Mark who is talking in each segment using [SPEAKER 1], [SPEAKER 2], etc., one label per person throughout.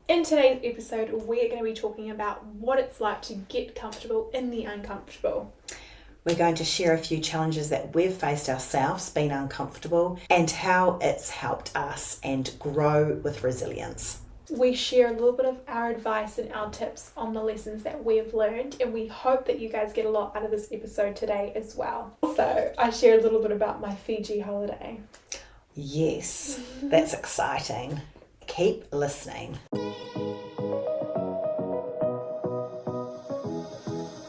[SPEAKER 1] In today's episode, we're going to be talking about what it's like to get comfortable in the uncomfortable.
[SPEAKER 2] We're going to share a few challenges that we've faced ourselves, being uncomfortable, and how it's helped us and grow with resilience.
[SPEAKER 1] We share a little bit of our advice and our tips on the lessons that we've learned, and we hope that you guys get a lot out of this episode today as well. Also, I share a little bit about my Fiji holiday.
[SPEAKER 2] Yes, that's exciting. Keep listening.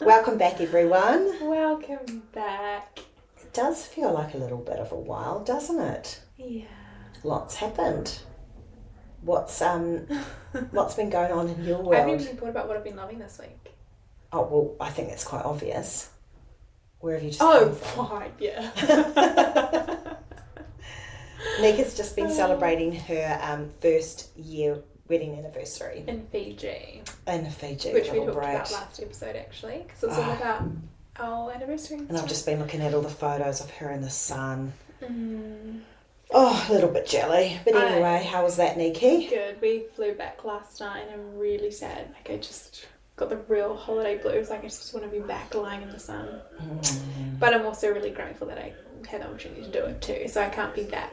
[SPEAKER 2] Welcome back, everyone.
[SPEAKER 1] Welcome back.
[SPEAKER 2] It does feel like a little bit of a while, doesn't it?
[SPEAKER 1] Yeah.
[SPEAKER 2] Lots happened. What's been going on in your
[SPEAKER 1] I
[SPEAKER 2] world?
[SPEAKER 1] haven't even thought about what I've been loving this week.
[SPEAKER 2] Oh, well, I think that's quite obvious. Where have you just come from?
[SPEAKER 1] Fine, yeah.
[SPEAKER 2] Nika's just been celebrating her first year wedding anniversary.
[SPEAKER 1] In Fiji.
[SPEAKER 2] In Fiji.
[SPEAKER 1] Which we talked
[SPEAKER 2] break.
[SPEAKER 1] about last episode, actually, because it's all about our anniversary.
[SPEAKER 2] And I've just been looking at all the photos of her in the sun.
[SPEAKER 1] Mm.
[SPEAKER 2] Oh, a little bit jelly. But anyway, how was that, Niki?
[SPEAKER 1] Good. We flew back last night and I'm really sad. Like, I just got the real holiday blues. Like, I just want to be back lying in the sun. But I'm also really grateful that I had the opportunity to do it too. So I can't be that.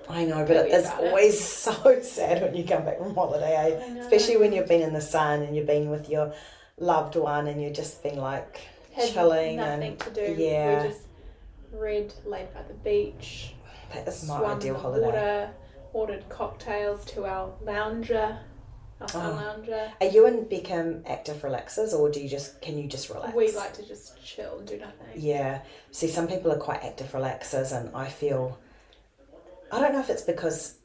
[SPEAKER 2] I know, but it's always so sad when you come back from holiday, eh? Especially when you've been in the sun and you've been with your loved one and you've just been like chilling.
[SPEAKER 1] Nothing to do.
[SPEAKER 2] Yeah.
[SPEAKER 1] We just laid by the beach.
[SPEAKER 2] That is my
[SPEAKER 1] swam
[SPEAKER 2] ideal
[SPEAKER 1] in the
[SPEAKER 2] holiday.
[SPEAKER 1] Water, ordered cocktails to our lounger. Our sun lounger.
[SPEAKER 2] Are you and Beckham active relaxers, or can you just relax?
[SPEAKER 1] We like to just chill and do nothing.
[SPEAKER 2] Yeah. See, some people are quite active relaxers, and I don't know if it's because...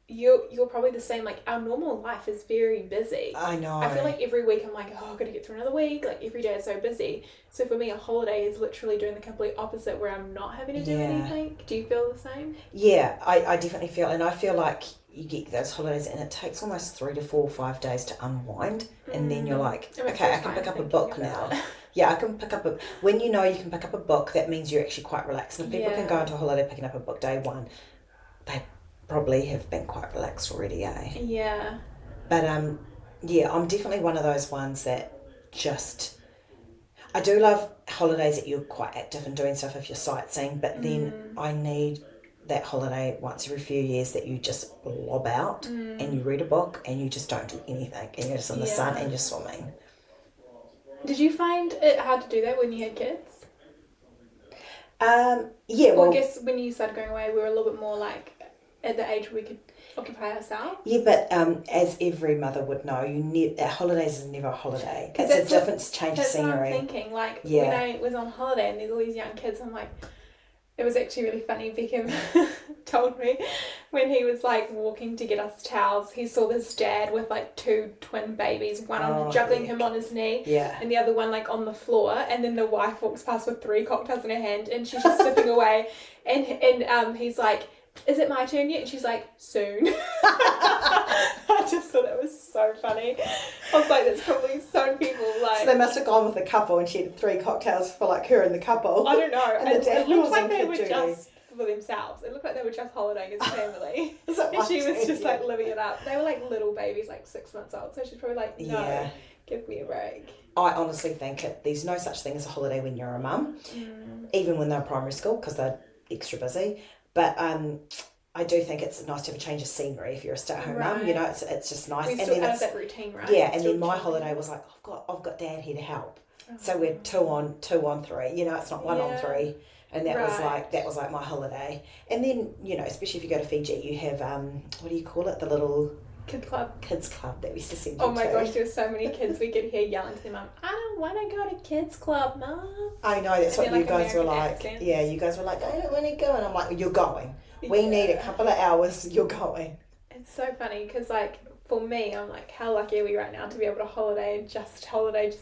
[SPEAKER 1] You're probably the same. Like, our normal life is very busy.
[SPEAKER 2] I know.
[SPEAKER 1] I feel like every week I'm like, I've got to get through another week. Like, every day is so busy. So for me, a holiday is literally doing the complete opposite, where I'm not having to do anything. Do you feel the same?
[SPEAKER 2] Yeah, I definitely feel, and I feel like you get those holidays and it takes almost 3 to 4 or 5 days to unwind, and then you're like, okay, I can pick up a book now. Yeah, I can pick up when you know you can pick up a book, that means you're actually quite relaxed. And if people can go into a holiday picking up a book day one, they probably have been quite relaxed already, eh?
[SPEAKER 1] Yeah.
[SPEAKER 2] But I'm definitely one of those ones that just... I do love holidays that you're quite active and doing stuff if you're sightseeing, but then I need that holiday once every few years that you just lob out and you read a book and you just don't do anything and you're just in the sun and you're swimming.
[SPEAKER 1] Did you find it hard to do that when you had kids?
[SPEAKER 2] Yeah, well...
[SPEAKER 1] I guess when you started going away, we were a little bit more like at the age where we could occupy ourselves.
[SPEAKER 2] Yeah, but as every mother would know, holidays is never a holiday. It's a different change of scenery.
[SPEAKER 1] That's what I'm thinking. Like, when I was on holiday and there's all these young kids, I'm like... It was actually really funny. Beckham told me when he was like walking to get us towels, he saw this dad with like 2 twin babies, one juggling him on his knee, and the other one like on the floor. And then the wife walks past with 3 cocktails in her hand, and she's just sipping away. And he's like, "Is it my turn yet?" And she's like, "Soon." I just thought that was so funny. I was like, that's probably so people like...
[SPEAKER 2] So they must have gone with a couple and she had 3 cocktails for like her and the couple.
[SPEAKER 1] I don't know.
[SPEAKER 2] And
[SPEAKER 1] it looked like they were just for themselves. It looked like they were just holidaying as a family. And she was just like living it up. They were like little babies, like 6 months old. So she's probably like, no, give me a break. I
[SPEAKER 2] honestly think there's no such thing as a holiday when you're a mum, even when they're in primary school, because they're extra busy. But I do think it's nice to have a change of scenery if you're a stay-at-home mum. You know, it's just nice.
[SPEAKER 1] We still have that routine, right?
[SPEAKER 2] Yeah, and then my holiday was like, I've got Dad here to help. So we're 2 on 3. You know, it's not 1 on 3. And that was like my holiday. And then, you know, especially if you go to Fiji, you have what do you call it? The little
[SPEAKER 1] kids club
[SPEAKER 2] that we used to send you
[SPEAKER 1] to. Oh my gosh, there were so many kids we could hear yelling to their mum, "I don't want to go to kids club, Mum."
[SPEAKER 2] I know, that's what you guys were like.
[SPEAKER 1] Accents.
[SPEAKER 2] Yeah, you guys were like, "I don't want to go," and I'm like, "You're going. We need a couple of hours. You're going."
[SPEAKER 1] It's so funny because, like, for me, I'm like, how lucky are we right now to be able to holiday just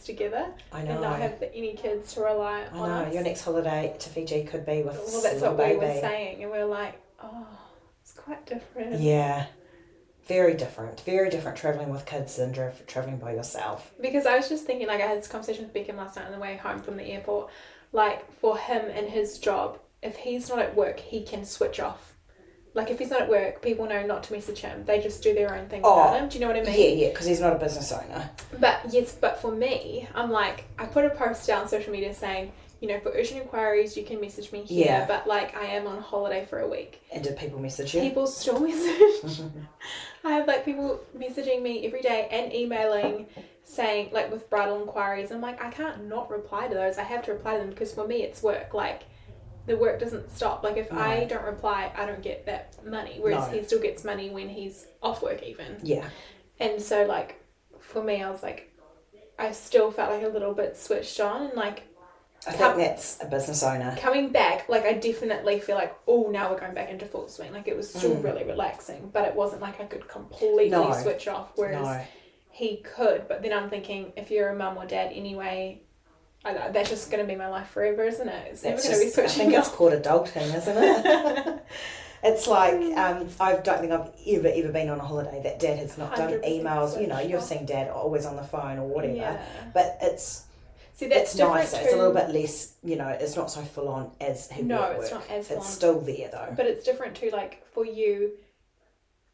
[SPEAKER 1] together?
[SPEAKER 2] I know.
[SPEAKER 1] And not have any kids to rely on us.
[SPEAKER 2] Your next holiday to Fiji could be with
[SPEAKER 1] that's what
[SPEAKER 2] baby.
[SPEAKER 1] We were saying, and we were like, oh, it's quite different.
[SPEAKER 2] Yeah. Very different travelling with kids than travelling by yourself.
[SPEAKER 1] Because I was just thinking, like, I had this conversation with Beckham last night on the way home from the airport. Like, for him and his job, if he's not at work, he can switch off like if he's not at work, people know not to message him. They just do their own thing without him. Do you know what I mean?
[SPEAKER 2] Yeah, because he's not a business owner.
[SPEAKER 1] But for me, I'm like, I put a post down on social media saying, you know, for urgent inquiries, you can message me here, but like I am on holiday for a week.
[SPEAKER 2] And did people message you?
[SPEAKER 1] People still message. I have like people messaging me every day and emailing saying like with bridal inquiries. I'm like, I can't not reply to those. I have to reply to them because for me it's work. Like the work doesn't stop. Like if I don't reply, I don't get that money. Whereas he still gets money when he's off work even.
[SPEAKER 2] Yeah.
[SPEAKER 1] And so like for me, I was like, I still felt like a little bit switched on and like.
[SPEAKER 2] I think that's a business owner.
[SPEAKER 1] Coming back, like I definitely feel like, oh, now we're going back into full swing. Like it was still really relaxing, but it wasn't like I could completely switch off. Whereas he could. But then I'm thinking, if you're a mum or dad anyway, that's just going to be my life forever, isn't it? It's never going to be switching
[SPEAKER 2] I think
[SPEAKER 1] off.
[SPEAKER 2] it's called adulting, isn't it? It's like, I don't think I've ever been on a holiday that dad has not done emails. You know, you've seen dad always on the phone or whatever. Yeah. But it's nicer. It's a little bit less, you know, it's not so full on as he
[SPEAKER 1] No,
[SPEAKER 2] work.
[SPEAKER 1] it's not as full on.
[SPEAKER 2] It's still there though.
[SPEAKER 1] But it's different too, like for you,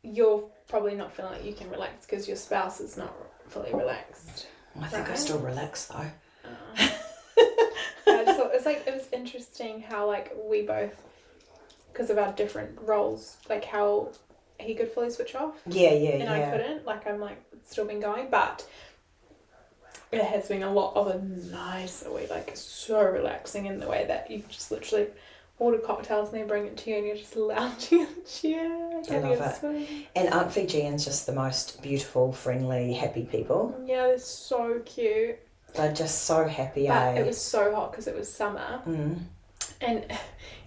[SPEAKER 1] you're probably not feeling like you can relax because your spouse is not fully relaxed.
[SPEAKER 2] I think I still relax though.
[SPEAKER 1] I just thought it was interesting how like we both, because of our different roles, like how he could fully switch off. And I couldn't. Like I'm like still been going, but it has been a lot of a nicer way, like so relaxing in the way that you just literally order cocktails and they bring it to you and you're just lounging in the chair.
[SPEAKER 2] I love it. And Aunt Fijians just the most beautiful, friendly, happy people.
[SPEAKER 1] Yeah, they're so cute.
[SPEAKER 2] They're just so happy,
[SPEAKER 1] But it was so hot because it was summer. And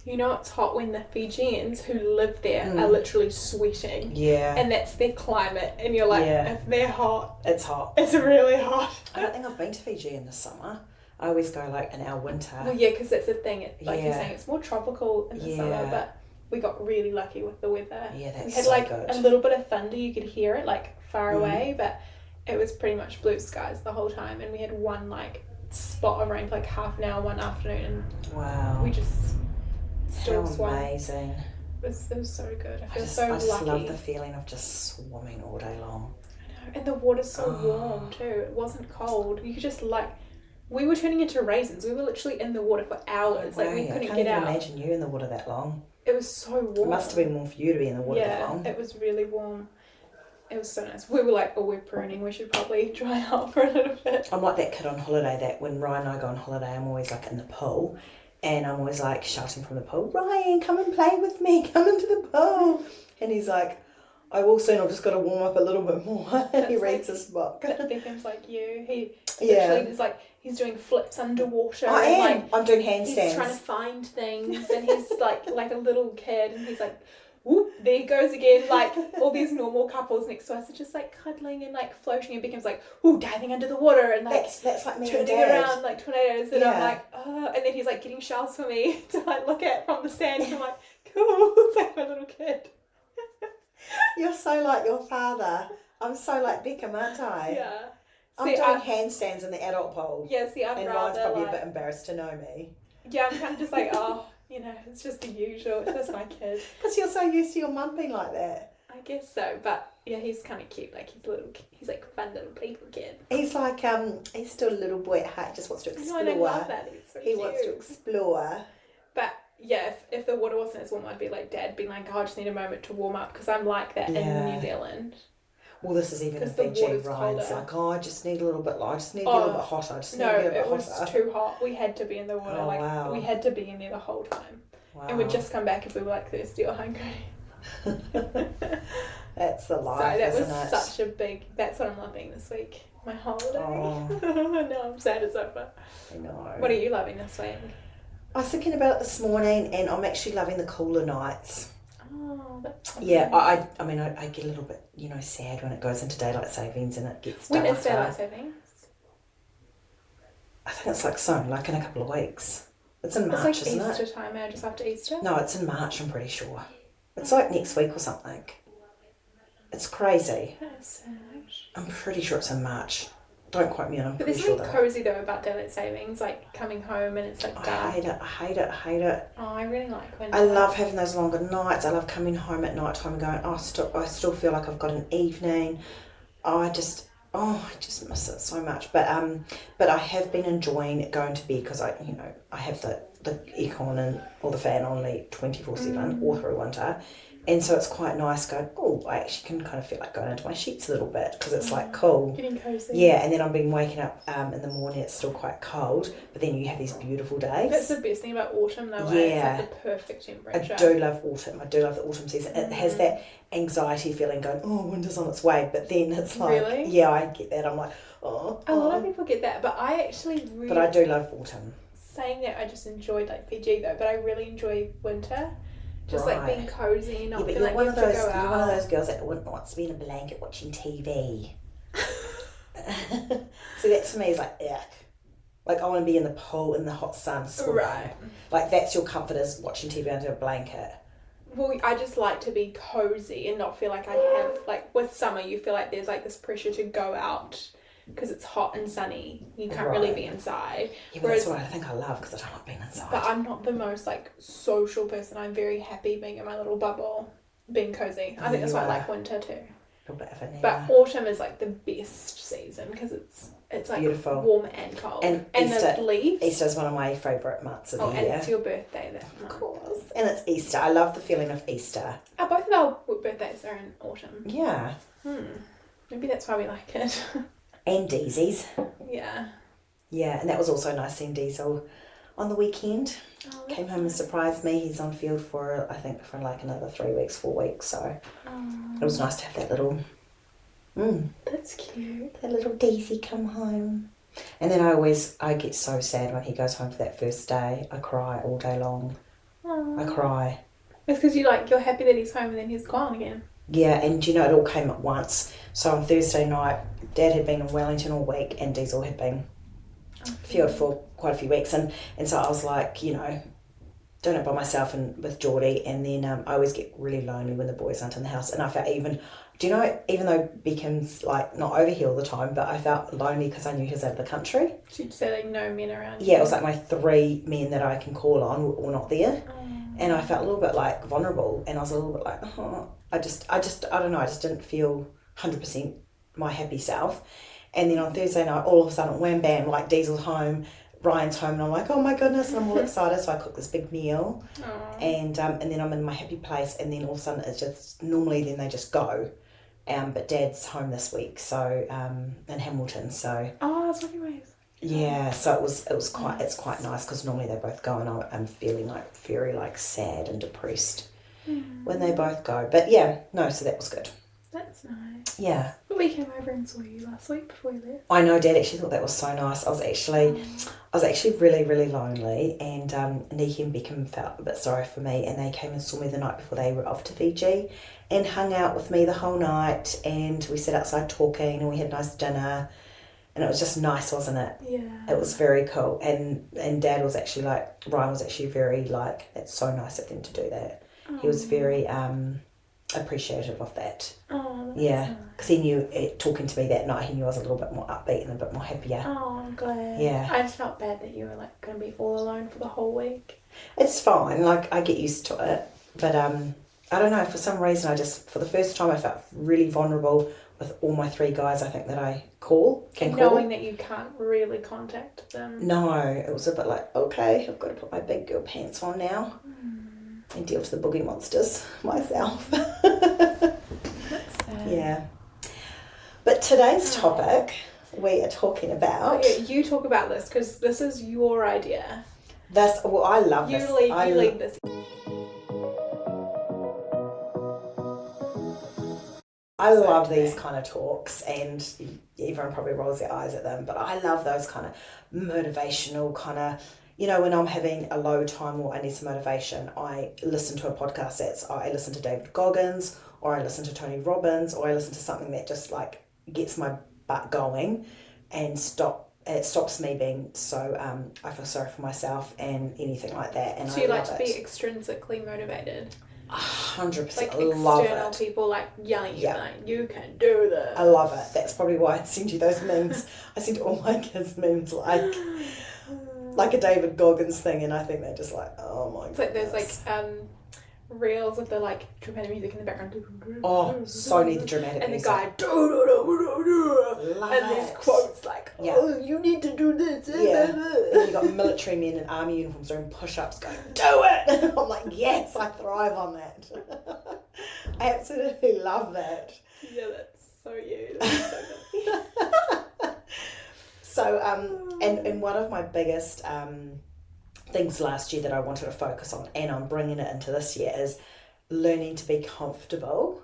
[SPEAKER 1] you know it's hot when the Fijians who live there are literally sweating. Yeah. And that's their climate. And you're like, if they're hot.
[SPEAKER 2] It's hot.
[SPEAKER 1] It's really hot.
[SPEAKER 2] I don't think I've been to Fiji in the summer. I always go like in our winter.
[SPEAKER 1] Well, yeah, because that's the thing. Like you're saying, it's more tropical in the summer, but we got really lucky with the weather.
[SPEAKER 2] Yeah, that's
[SPEAKER 1] we had
[SPEAKER 2] so
[SPEAKER 1] like
[SPEAKER 2] good.
[SPEAKER 1] a little bit of thunder. You could hear it like far away, but it was pretty much blue skies the whole time. And we had one like spot of rain for like half an hour one afternoon.
[SPEAKER 2] Wow.
[SPEAKER 1] We just still swam.
[SPEAKER 2] Amazing.
[SPEAKER 1] It was so good. I
[SPEAKER 2] just
[SPEAKER 1] lucky.
[SPEAKER 2] love the feeling of just swimming all day long.
[SPEAKER 1] I know. And the water's so warm too. It wasn't cold. You could just like, we were turning into raisins. We were literally in the water for hours. Like we couldn't get out. I can't even
[SPEAKER 2] imagine you in the water that long.
[SPEAKER 1] It was so warm.
[SPEAKER 2] It must have been more for you to be in the water that long.
[SPEAKER 1] Yeah, it was really warm. It was so nice. We were like, we're pruning. We should probably dry out for a little bit.
[SPEAKER 2] I'm like that kid on holiday that when Ryan and I go on holiday, I'm always like in the pool. And I'm always like shouting from the pool, Ryan, come and play with me. Come into the pool. And he's like, I will soon. I've just got to warm up a little bit more. And he reads his book.
[SPEAKER 1] Beckham's like you. He literally is like, he's doing flips underwater.
[SPEAKER 2] I am.
[SPEAKER 1] Like,
[SPEAKER 2] I'm doing handstands.
[SPEAKER 1] He's trying to find things. And he's like a little kid. And he's like, whoop, there he goes again. Like all these normal couples next to us are just like cuddling and like floating. And Beckham's like, ooh, diving under the water. And like
[SPEAKER 2] that's like me
[SPEAKER 1] turning
[SPEAKER 2] and Dad.
[SPEAKER 1] around like tornadoes. And I'm like, oh. And then he's like getting shells for me to like look at from the sand. And I'm like, cool. It's like my little kid.
[SPEAKER 2] You're so like your father. I'm so like Beckham, aren't I?
[SPEAKER 1] Yeah.
[SPEAKER 2] I'm doing handstands in the adult pool.
[SPEAKER 1] Yeah, see, I'm
[SPEAKER 2] and Ryan's probably a bit embarrassed to know me.
[SPEAKER 1] Yeah, I'm kind of just like, oh, you know, it's just the usual. It's just my kid.
[SPEAKER 2] Because you're so used to your mum being like that.
[SPEAKER 1] I guess so, but yeah, he's kind of cute. Like he's like a fun little playful kid.
[SPEAKER 2] He's like he's still a little boy at heart. Just wants to explore.
[SPEAKER 1] No, I love that. He's so cute.
[SPEAKER 2] Wants to explore.
[SPEAKER 1] But yeah, if the water wasn't as warm, I'd be like Dad, being like, oh, I just need a moment to warm up because I'm like that in New Zealand.
[SPEAKER 2] Well, this is even in Fiji. Ryan's like, oh, I just need a little bit. I just need to get a little bit hotter.
[SPEAKER 1] It was too hot. We had to be in the water.
[SPEAKER 2] Oh, wow.
[SPEAKER 1] We had to be in there the whole time. Wow. And we'd just come back if we were like thirsty or hungry.
[SPEAKER 2] That's the life,
[SPEAKER 1] so that was such a big. That's what I'm loving this week. My holiday. Oh. No, I'm sad it's over.
[SPEAKER 2] I know.
[SPEAKER 1] What are you loving this week?
[SPEAKER 2] I was thinking about it this morning, and I'm actually loving the cooler nights.
[SPEAKER 1] Oh, that's
[SPEAKER 2] yeah. Nice. I mean, I get a little bit, sad when it goes into daylight savings and it gets darker.
[SPEAKER 1] When is daylight savings?
[SPEAKER 2] I think it's like soon, like in a couple of weeks. It's in March, isn't it?
[SPEAKER 1] It's like Easter time, just after Easter?
[SPEAKER 2] No, it's in March, I'm pretty sure. It's like next week or something. It's crazy.
[SPEAKER 1] That is so much.
[SPEAKER 2] I'm pretty sure it's in March Don't quote me on. I'm
[SPEAKER 1] but
[SPEAKER 2] pretty
[SPEAKER 1] there's
[SPEAKER 2] sure
[SPEAKER 1] something
[SPEAKER 2] though.
[SPEAKER 1] cozy though about daylight savings, like coming home and it's like dark.
[SPEAKER 2] I hate it.
[SPEAKER 1] Oh, I really like winter.
[SPEAKER 2] I love having those longer nights. I love coming home at night time and going, I still feel like I've got an evening. I just miss it so much. But I have been enjoying going to bed because I have the aircon and or the fan on me 24/7 all through winter. And so it's quite nice going, I actually can kind of feel like going into my sheets a little bit because it's like cool.
[SPEAKER 1] Getting cozy.
[SPEAKER 2] Yeah, and then I've been waking up in the morning, it's still quite cold, but then you have these beautiful days.
[SPEAKER 1] That's the best thing about autumn though,
[SPEAKER 2] yeah.
[SPEAKER 1] It's like the perfect temperature.
[SPEAKER 2] I do love autumn. I do love the autumn season. It has that anxiety feeling going, winter's on its way, but then it's like,
[SPEAKER 1] really?
[SPEAKER 2] Yeah, I get that. I'm like,
[SPEAKER 1] A lot of people get that, but I actually really...
[SPEAKER 2] But I do love autumn.
[SPEAKER 1] Saying that, I just enjoyed like Fiji though, but I really enjoy winter. Just like being cozy, not feeling like you have to go out.
[SPEAKER 2] You're one of those girls that wants to be in a blanket watching TV. So that to me is like, yuck. Like I want to be in the pool in the hot sun swimming.
[SPEAKER 1] Right.
[SPEAKER 2] Like that's your comfort is watching TV under a blanket.
[SPEAKER 1] Well, I just like to be cozy and not feel like I have, like with summer you feel like there's like this pressure to go out because it's hot and sunny. You can't really be inside.
[SPEAKER 2] Yeah, but that's what I think I love because I don't like being inside.
[SPEAKER 1] But I'm not the most like social person. I'm very happy being in my little bubble, being cozy. I think that's why I like winter too. But autumn is like the best season because it's like
[SPEAKER 2] beautiful,
[SPEAKER 1] warm and cold.
[SPEAKER 2] And
[SPEAKER 1] Easter, the leaves.
[SPEAKER 2] Easter's one of my favourite months of the year.
[SPEAKER 1] And it's your birthday that
[SPEAKER 2] month. Of course. And it's Easter. I love the feeling of Easter.
[SPEAKER 1] Both of our birthdays are in autumn.
[SPEAKER 2] Yeah.
[SPEAKER 1] Maybe that's why we like it.
[SPEAKER 2] And Daisy's.
[SPEAKER 1] Yeah.
[SPEAKER 2] Yeah, and that was also nice seeing Diesel on the weekend. Came home and surprised me. He's on field for like another 3 weeks, 4 weeks. So it was nice to have that little...
[SPEAKER 1] That's cute.
[SPEAKER 2] That little Daisy come home. And then I get so sad when he goes home for that first day. I cry all day long.
[SPEAKER 1] Aww.
[SPEAKER 2] I cry.
[SPEAKER 1] It's because you're happy that he's home and then he's gone again.
[SPEAKER 2] Yeah, and it all came at once. So on Thursday night, Dad had been in Wellington all week and Diesel had been field for quite a few weeks. And so I was like, doing it by myself and with Geordie. And then I always get really lonely when the boys aren't in the house. And I felt even though Beacon's like not over here all the time, but I felt lonely because I knew he was out of the country.
[SPEAKER 1] So you'd say like no men around
[SPEAKER 2] you? Yeah, it was like my 3 men that I can call on were not there. And I felt a little bit like vulnerable and I was a little bit like, I don't know, I just didn't feel 100% my happy self. And then on Thursday night, all of a sudden, wham bam, like Diesel's home, Ryan's home, and I'm like, oh my goodness, and I'm all excited. So I cook this big meal, and then I'm in my happy place, and then all of a sudden it's just, normally then they just go. But Dad's home this week, so in Hamilton, so.
[SPEAKER 1] Oh, that's really nice.
[SPEAKER 2] Yeah, so it's quite nice because normally they both go and I'm feeling like very like sad and depressed when they both go. But yeah, no, so that was good.
[SPEAKER 1] That's nice.
[SPEAKER 2] Yeah.
[SPEAKER 1] But we came over and saw you last week before we left.
[SPEAKER 2] I know, Dad actually thought that was so nice. I was actually really, really lonely, and Nikki and Beckham felt a bit sorry for me, and they came and saw me the night before they were off to Fiji and hung out with me the whole night, and we sat outside talking and we had a nice dinner. And it was just nice, wasn't it?
[SPEAKER 1] Yeah.
[SPEAKER 2] It was very cool. And Dad was actually like, Ryan was actually very like, it's so nice of them to do that. Oh. He was very appreciative of that.
[SPEAKER 1] Oh, that's
[SPEAKER 2] yeah. Because he knew, talking to me that night, he knew I was a little bit more upbeat and a bit more happier.
[SPEAKER 1] Oh, I'm glad.
[SPEAKER 2] Yeah.
[SPEAKER 1] I just felt bad that you were like going to be all alone for the whole week.
[SPEAKER 2] It's fine. Like, I get used to it. But I don't know, for some reason, for the first time, I felt really vulnerable with all my 3 guys, I think, that I call.
[SPEAKER 1] Knowing that you can't really contact them.
[SPEAKER 2] No, it was a bit like, okay, I've got to put my big girl pants on now and deal with the boogie monsters myself.
[SPEAKER 1] That's sad.
[SPEAKER 2] Yeah. But today's topic, we are talking about...
[SPEAKER 1] Yeah, you talk about this because this is your idea.
[SPEAKER 2] I love this.
[SPEAKER 1] You lead this.
[SPEAKER 2] I love these kind of talks, and everyone probably rolls their eyes at them, but I love those kind of motivational kind of, when I'm having a low time or I need some motivation, I listen to a podcast I listen to David Goggins, or I listen to Tony Robbins, or I listen to something that just like gets my butt going and it stops me being so, I feel sorry for myself and anything like that. And
[SPEAKER 1] so you like to be extrinsically motivated?
[SPEAKER 2] 100%.
[SPEAKER 1] Like
[SPEAKER 2] love
[SPEAKER 1] external
[SPEAKER 2] it.
[SPEAKER 1] people like yelling at you, like, you can do this.
[SPEAKER 2] I love it. That's probably why I send you those memes. I send all my kids memes like a David Goggins thing, and I think they're just like, oh my god.
[SPEAKER 1] It's like there's like reels with the like dramatic music in the background.
[SPEAKER 2] Oh, so need the dramatic
[SPEAKER 1] and
[SPEAKER 2] music.
[SPEAKER 1] the guy love and
[SPEAKER 2] it.
[SPEAKER 1] these quotes like, oh, you need to do this.
[SPEAKER 2] Yeah. And you got military men in army uniforms doing push-ups going, do it. I'm like, yes, I thrive on that. I absolutely love that.
[SPEAKER 1] Yeah, that's so you. That's so funny.
[SPEAKER 2] So and one of my biggest things last year that I wanted to focus on, and I'm bringing it into this year, is learning to be comfortable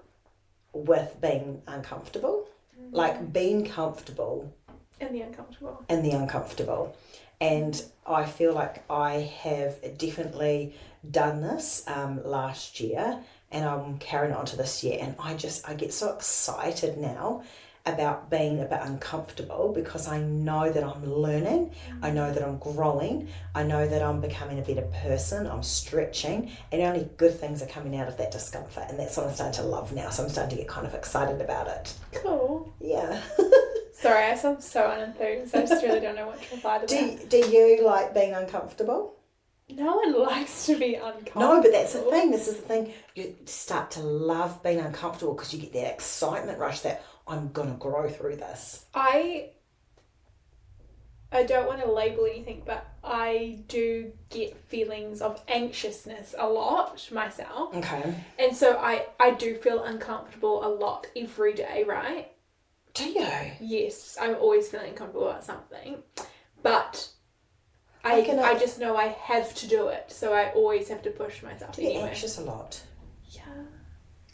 [SPEAKER 2] with being uncomfortable. Like being comfortable
[SPEAKER 1] in the uncomfortable.
[SPEAKER 2] And I feel like I have definitely done this last year, and I'm carrying on to this year, and I get so excited now about being a bit uncomfortable, because I know that I'm learning, I know that I'm growing, I know that I'm becoming a better person, I'm stretching, and only good things are coming out of that discomfort, and that's what I'm starting to love now, so I'm starting to get kind of excited about it.
[SPEAKER 1] Cool.
[SPEAKER 2] Yeah.
[SPEAKER 1] Sorry, I sound so unenthused. I just really don't know what to reply to that.
[SPEAKER 2] Do you like being uncomfortable?
[SPEAKER 1] No one likes to be uncomfortable.
[SPEAKER 2] No, but that's the thing. This is the thing. You start to love being uncomfortable because you get that excitement rush that I'm going to grow through this.
[SPEAKER 1] I don't want to label anything, but I do get feelings of anxiousness a lot myself.
[SPEAKER 2] Okay.
[SPEAKER 1] And so I do feel uncomfortable a lot every day, right?
[SPEAKER 2] Do you?
[SPEAKER 1] Yes, I'm always feeling uncomfortable about something. But I just know I have to do it, so I always have to push myself.
[SPEAKER 2] Do you get anxious a lot?
[SPEAKER 1] Yeah.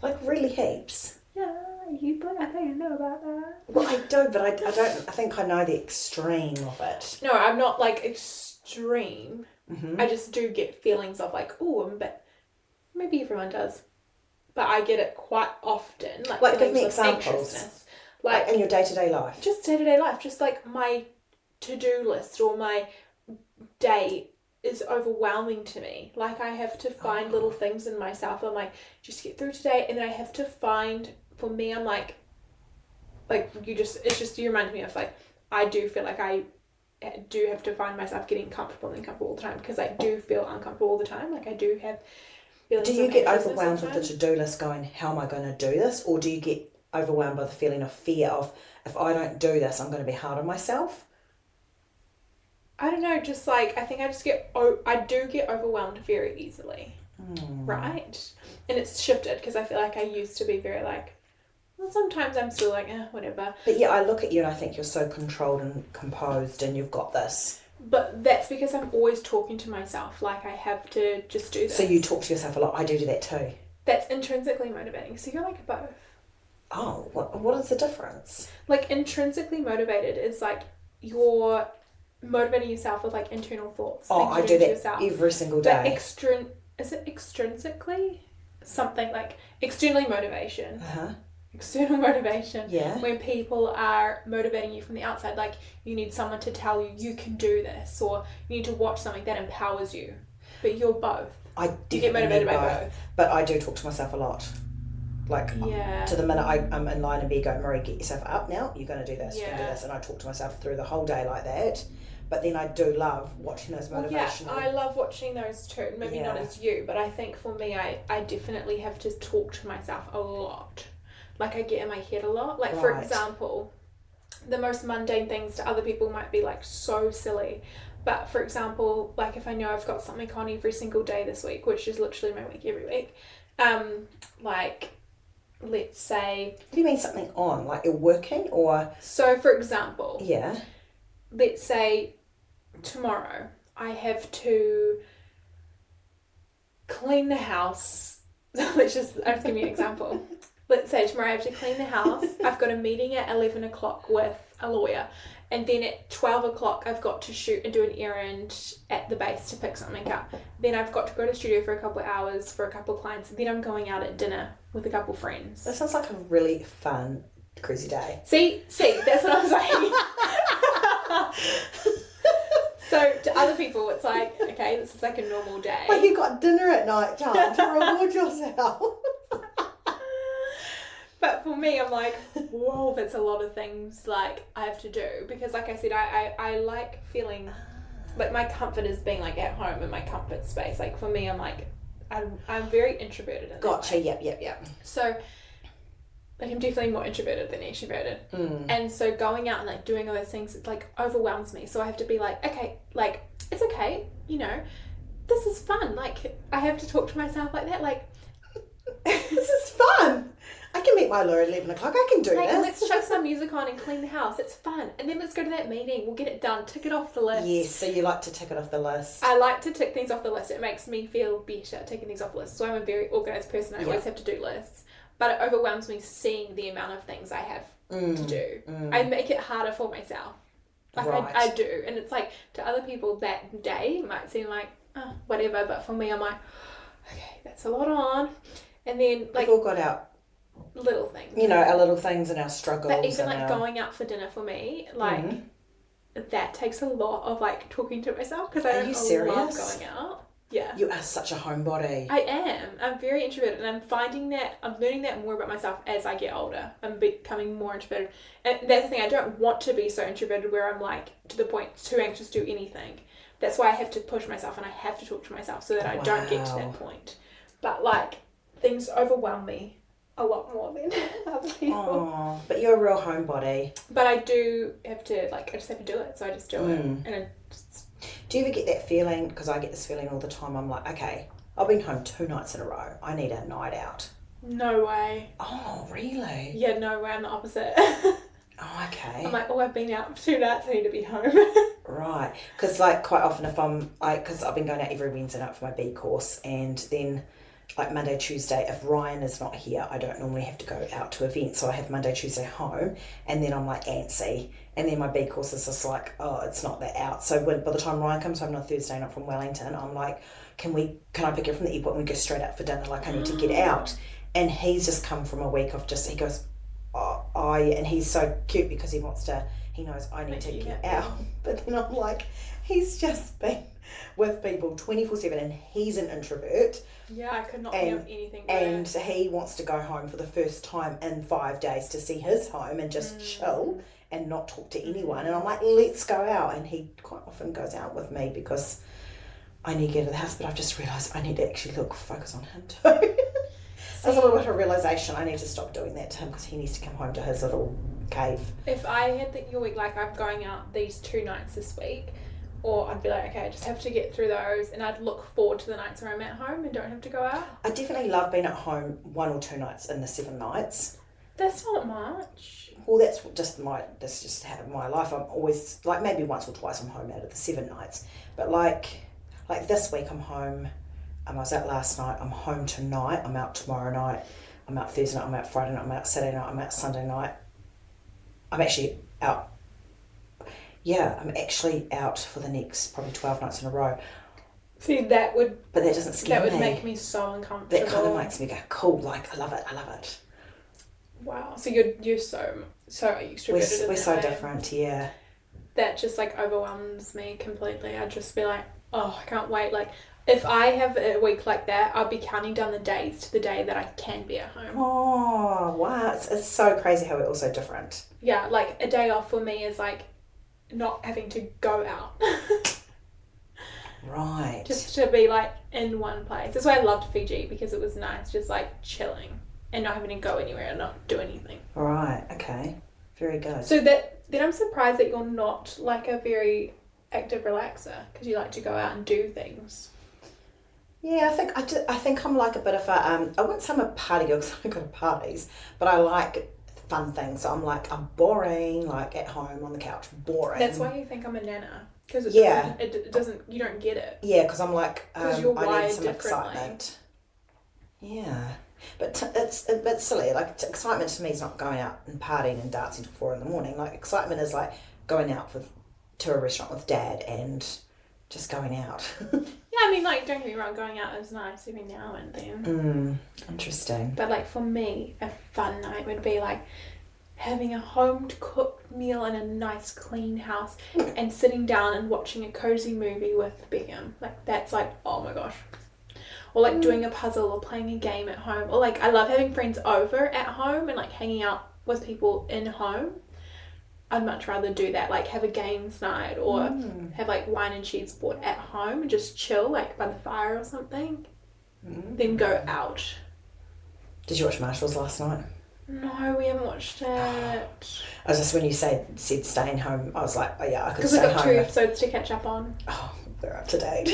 [SPEAKER 2] Like really heaps?
[SPEAKER 1] Yeah, I think I know about that.
[SPEAKER 2] Well, I do, but I don't. I think I know the extreme of it.
[SPEAKER 1] No, I'm not like extreme.
[SPEAKER 2] Mm-hmm.
[SPEAKER 1] I just do get feelings of like, oh, but maybe everyone does. But I get it quite often. Like
[SPEAKER 2] give me examples. Like in your day-to-day life.
[SPEAKER 1] Just day-to-day life. Just like my to-do list or my day is overwhelming to me. Like I have to find little things in myself. I'm like, just get through today, and then I have to find. For me, I'm like you reminded me of like, I do feel like I do have to find myself getting comfortable and uncomfortable all the time, because I do feel uncomfortable all the time. Like I do have feelings.
[SPEAKER 2] Do you get overwhelmed with the to-do list going, how am I going to do this? Or do you get overwhelmed by the feeling of fear of, if I don't do this, I'm going to be hard on myself?
[SPEAKER 1] I don't know, just like, I think I do get overwhelmed very easily, right? And it's shifted, because I feel like I used to be very like, well, sometimes I'm still like, whatever.
[SPEAKER 2] But yeah, I look at you and I think you're so controlled and composed and you've got this.
[SPEAKER 1] But that's because I'm always talking to myself, like I have to just do this.
[SPEAKER 2] So you talk to yourself a lot. I do that too.
[SPEAKER 1] That's intrinsically motivating, so you're like both.
[SPEAKER 2] Oh, what is the difference?
[SPEAKER 1] Like intrinsically motivated is like you're motivating yourself with like internal thoughts.
[SPEAKER 2] Oh, I do that every single day.
[SPEAKER 1] But is it extrinsically? Something like externally motivation. External motivation.
[SPEAKER 2] Yeah.
[SPEAKER 1] When people are motivating you from the outside, like you need someone to tell you you can do this, or you need to watch something that empowers you. But you're both.
[SPEAKER 2] I
[SPEAKER 1] you get motivated by both.
[SPEAKER 2] But I do talk to myself a lot. Like, to the minute I'm in line and be going, Marie, get yourself up now, you're going to do this, you're going to do this. And I talk to myself through the whole day like that. But then I do love watching those motivational...
[SPEAKER 1] Well, yeah, I love watching those too. Maybe not as you, but I think for me, I definitely have to talk to myself a lot. Like, I get in my head a lot. Like, for example, the most mundane things to other people might be, like, so silly. But, for example, like, if I know I've got something on every single day this week, which is literally my week every week, like... Let's say...
[SPEAKER 2] What do you mean something on? Like you're working or...
[SPEAKER 1] So, for example...
[SPEAKER 2] Yeah.
[SPEAKER 1] Let's say tomorrow I have to clean the house. I'll just give you an example. Let's say tomorrow I have to clean the house. I've got a meeting at 11 o'clock with a lawyer. And then at 12 o'clock, I've got to shoot and do an errand at the base to pick something up. Then I've got to go to the studio for a couple of hours for a couple of clients. Then I'm going out at dinner with a couple of friends.
[SPEAKER 2] That sounds like a really fun, crazy day.
[SPEAKER 1] See, that's what I'm saying. So to other people, it's like, okay, this is like a normal day.
[SPEAKER 2] Like you got dinner at night time to reward yourself.
[SPEAKER 1] But for me, I'm like, whoa, that's a lot of things like I have to do. Because like I said, I like feeling like my comfort is being like at home in my comfort space. Like for me, I'm like, I'm very introverted in
[SPEAKER 2] Gotcha,
[SPEAKER 1] that way.
[SPEAKER 2] Yep.
[SPEAKER 1] So like I'm definitely more introverted than extroverted. And so going out and like doing all those things, it like overwhelms me. So I have to be like, okay, like it's okay, you know, this is fun. Like I have to talk to myself like that, like
[SPEAKER 2] this is fun. I can meet my lawyer at 11 o'clock. I can do
[SPEAKER 1] like,
[SPEAKER 2] this.
[SPEAKER 1] Let's chuck some music on and clean the house. It's fun. And then let's go to that meeting. We'll get it done. Tick it off the list.
[SPEAKER 2] Yes, so you like to tick it off the list.
[SPEAKER 1] I like to tick things off the list. It makes me feel better ticking things off the list. So I'm a very organised person. I always have to do lists. But it overwhelms me seeing the amount of things I have to do. I make it harder for myself. Like
[SPEAKER 2] right.
[SPEAKER 1] I do. And it's like, to other people that day might seem like, oh, whatever. But for me, I'm like, okay, that's a lot on. And then like...
[SPEAKER 2] We've all got our...
[SPEAKER 1] little things.
[SPEAKER 2] You know, our little things and our struggles.
[SPEAKER 1] But even like going out for dinner for me, like that takes a lot of like talking to myself because I don't love going out. Yeah.
[SPEAKER 2] You are such a homebody.
[SPEAKER 1] I am. I'm very introverted and I'm learning that more about myself as I get older. I'm becoming more introverted. And that's the thing, I don't want to be so introverted where I'm like to the point too anxious to do anything. That's why I have to push myself and I have to talk to myself so that I don't get to that point. But like things overwhelm me a lot more than other people.
[SPEAKER 2] Oh, but you're a real homebody.
[SPEAKER 1] But I do have to, like, I just have to do it, so I just do it. And I just...
[SPEAKER 2] Do you ever get that feeling, because I get this feeling all the time, I'm like, okay, I've been home 2 nights in a row. I need a night out.
[SPEAKER 1] No way.
[SPEAKER 2] Oh, really?
[SPEAKER 1] Yeah, no way. I'm the opposite.
[SPEAKER 2] Oh, okay.
[SPEAKER 1] I'm like, oh, I've been out for 2 nights. I need to be home.
[SPEAKER 2] Right. Because, like, quite often if because I've been going out every Wednesday night for my B course, and then... like Monday, Tuesday, if Ryan is not here, I don't normally have to go out to events. So I have Monday, Tuesday home, and then I'm like antsy. And then my B course is just like, oh, it's not that out. So by the time Ryan comes home on Thursday night from Wellington, I'm like, can I pick you from the airport and we go straight out for dinner? Like I need to get out. And he's just come from a week of he goes, and he's so cute because he knows I need to get out. But then I'm like, he's just been with people 24/7 and he's an introvert.
[SPEAKER 1] Yeah, I could not think of anything worse.
[SPEAKER 2] And he wants to go home for the first time in 5 days to see his home and just chill and not talk to anyone. And I'm like, let's go out. And he quite often goes out with me because I need to get out of the house, but I've just realised I need to actually focus on him too. That's a little bit of a realisation. I need to stop doing that to him because he needs to come home to his little cave.
[SPEAKER 1] If I had your week, like I'm going out these 2 nights this week, or I'd be like, okay, I just have to get through those, and I'd look forward to the nights where I'm at home and don't have to go out. I
[SPEAKER 2] definitely love being at home 1 or 2 nights in the 7 nights.
[SPEAKER 1] That's not much.
[SPEAKER 2] Well, that's just my life. I'm always, like maybe once or twice I'm home out of the 7 nights. But like this week I'm home, I was out last night, I'm home tonight, I'm out tomorrow night, I'm out Thursday night, I'm out Friday night, I'm out Saturday night, I'm out Sunday night. I'm actually out. Yeah, I'm actually out for the next probably 12 nights in a row.
[SPEAKER 1] See, that would...
[SPEAKER 2] But that doesn't scare me.
[SPEAKER 1] That would make me so uncomfortable.
[SPEAKER 2] That kind of makes me go, cool, like, I love it.
[SPEAKER 1] Wow. So you're so extroverted.
[SPEAKER 2] We're so different, yeah.
[SPEAKER 1] That just, like, overwhelms me completely. I'd just be like, oh, I can't wait. Like, if I have a week like that, I'll be counting down the days to the day that I can be at home.
[SPEAKER 2] Oh, wow. It's so crazy how we're all so different.
[SPEAKER 1] Yeah, like, a day off for me is, like, not having to go out.
[SPEAKER 2] Right.
[SPEAKER 1] Just to be like in one place. That's why I loved Fiji, because it was nice just like chilling and not having to go anywhere and not do anything.
[SPEAKER 2] Right, okay. Very good.
[SPEAKER 1] So then I'm surprised that you're not like a very active relaxer, because you like to go out and do things.
[SPEAKER 2] Yeah, I think I'm like a bit of a I wouldn't say I'm a party girl because I don't go to parties, but I like fun things. So I'm boring, like at home on the couch, boring.
[SPEAKER 1] That's why you think I'm a nana, because it doesn't, you don't get it.
[SPEAKER 2] Yeah, because I'm like,
[SPEAKER 1] you're
[SPEAKER 2] I need some
[SPEAKER 1] differently.
[SPEAKER 2] excitement. Yeah, but it's a bit silly. Like excitement to me is not going out and partying and dancing till 4 a.m. Like excitement is like going out to a restaurant with Dad and just going out.
[SPEAKER 1] Yeah, I mean, like, don't get me wrong, going out is nice every now and then.
[SPEAKER 2] Interesting.
[SPEAKER 1] But, like, for me, a fun night would be, like, having a home-cooked meal in a nice, clean house and sitting down and watching a cozy movie with Beckham. Like, that's like, oh my gosh. Or like doing a puzzle or playing a game at home. Or like, I love having friends over at home and like hanging out with people in home. I'd much rather do that, like have a games night or have like wine and cheese bought at home and just chill like by the fire or something, than go out.
[SPEAKER 2] Did you watch Marshalls last night?
[SPEAKER 1] No, we haven't watched it.
[SPEAKER 2] I was just, when you said staying home, I was like, oh yeah, I could stay home.
[SPEAKER 1] Because we've got 2 episodes to catch up on.
[SPEAKER 2] Oh, we're up to date.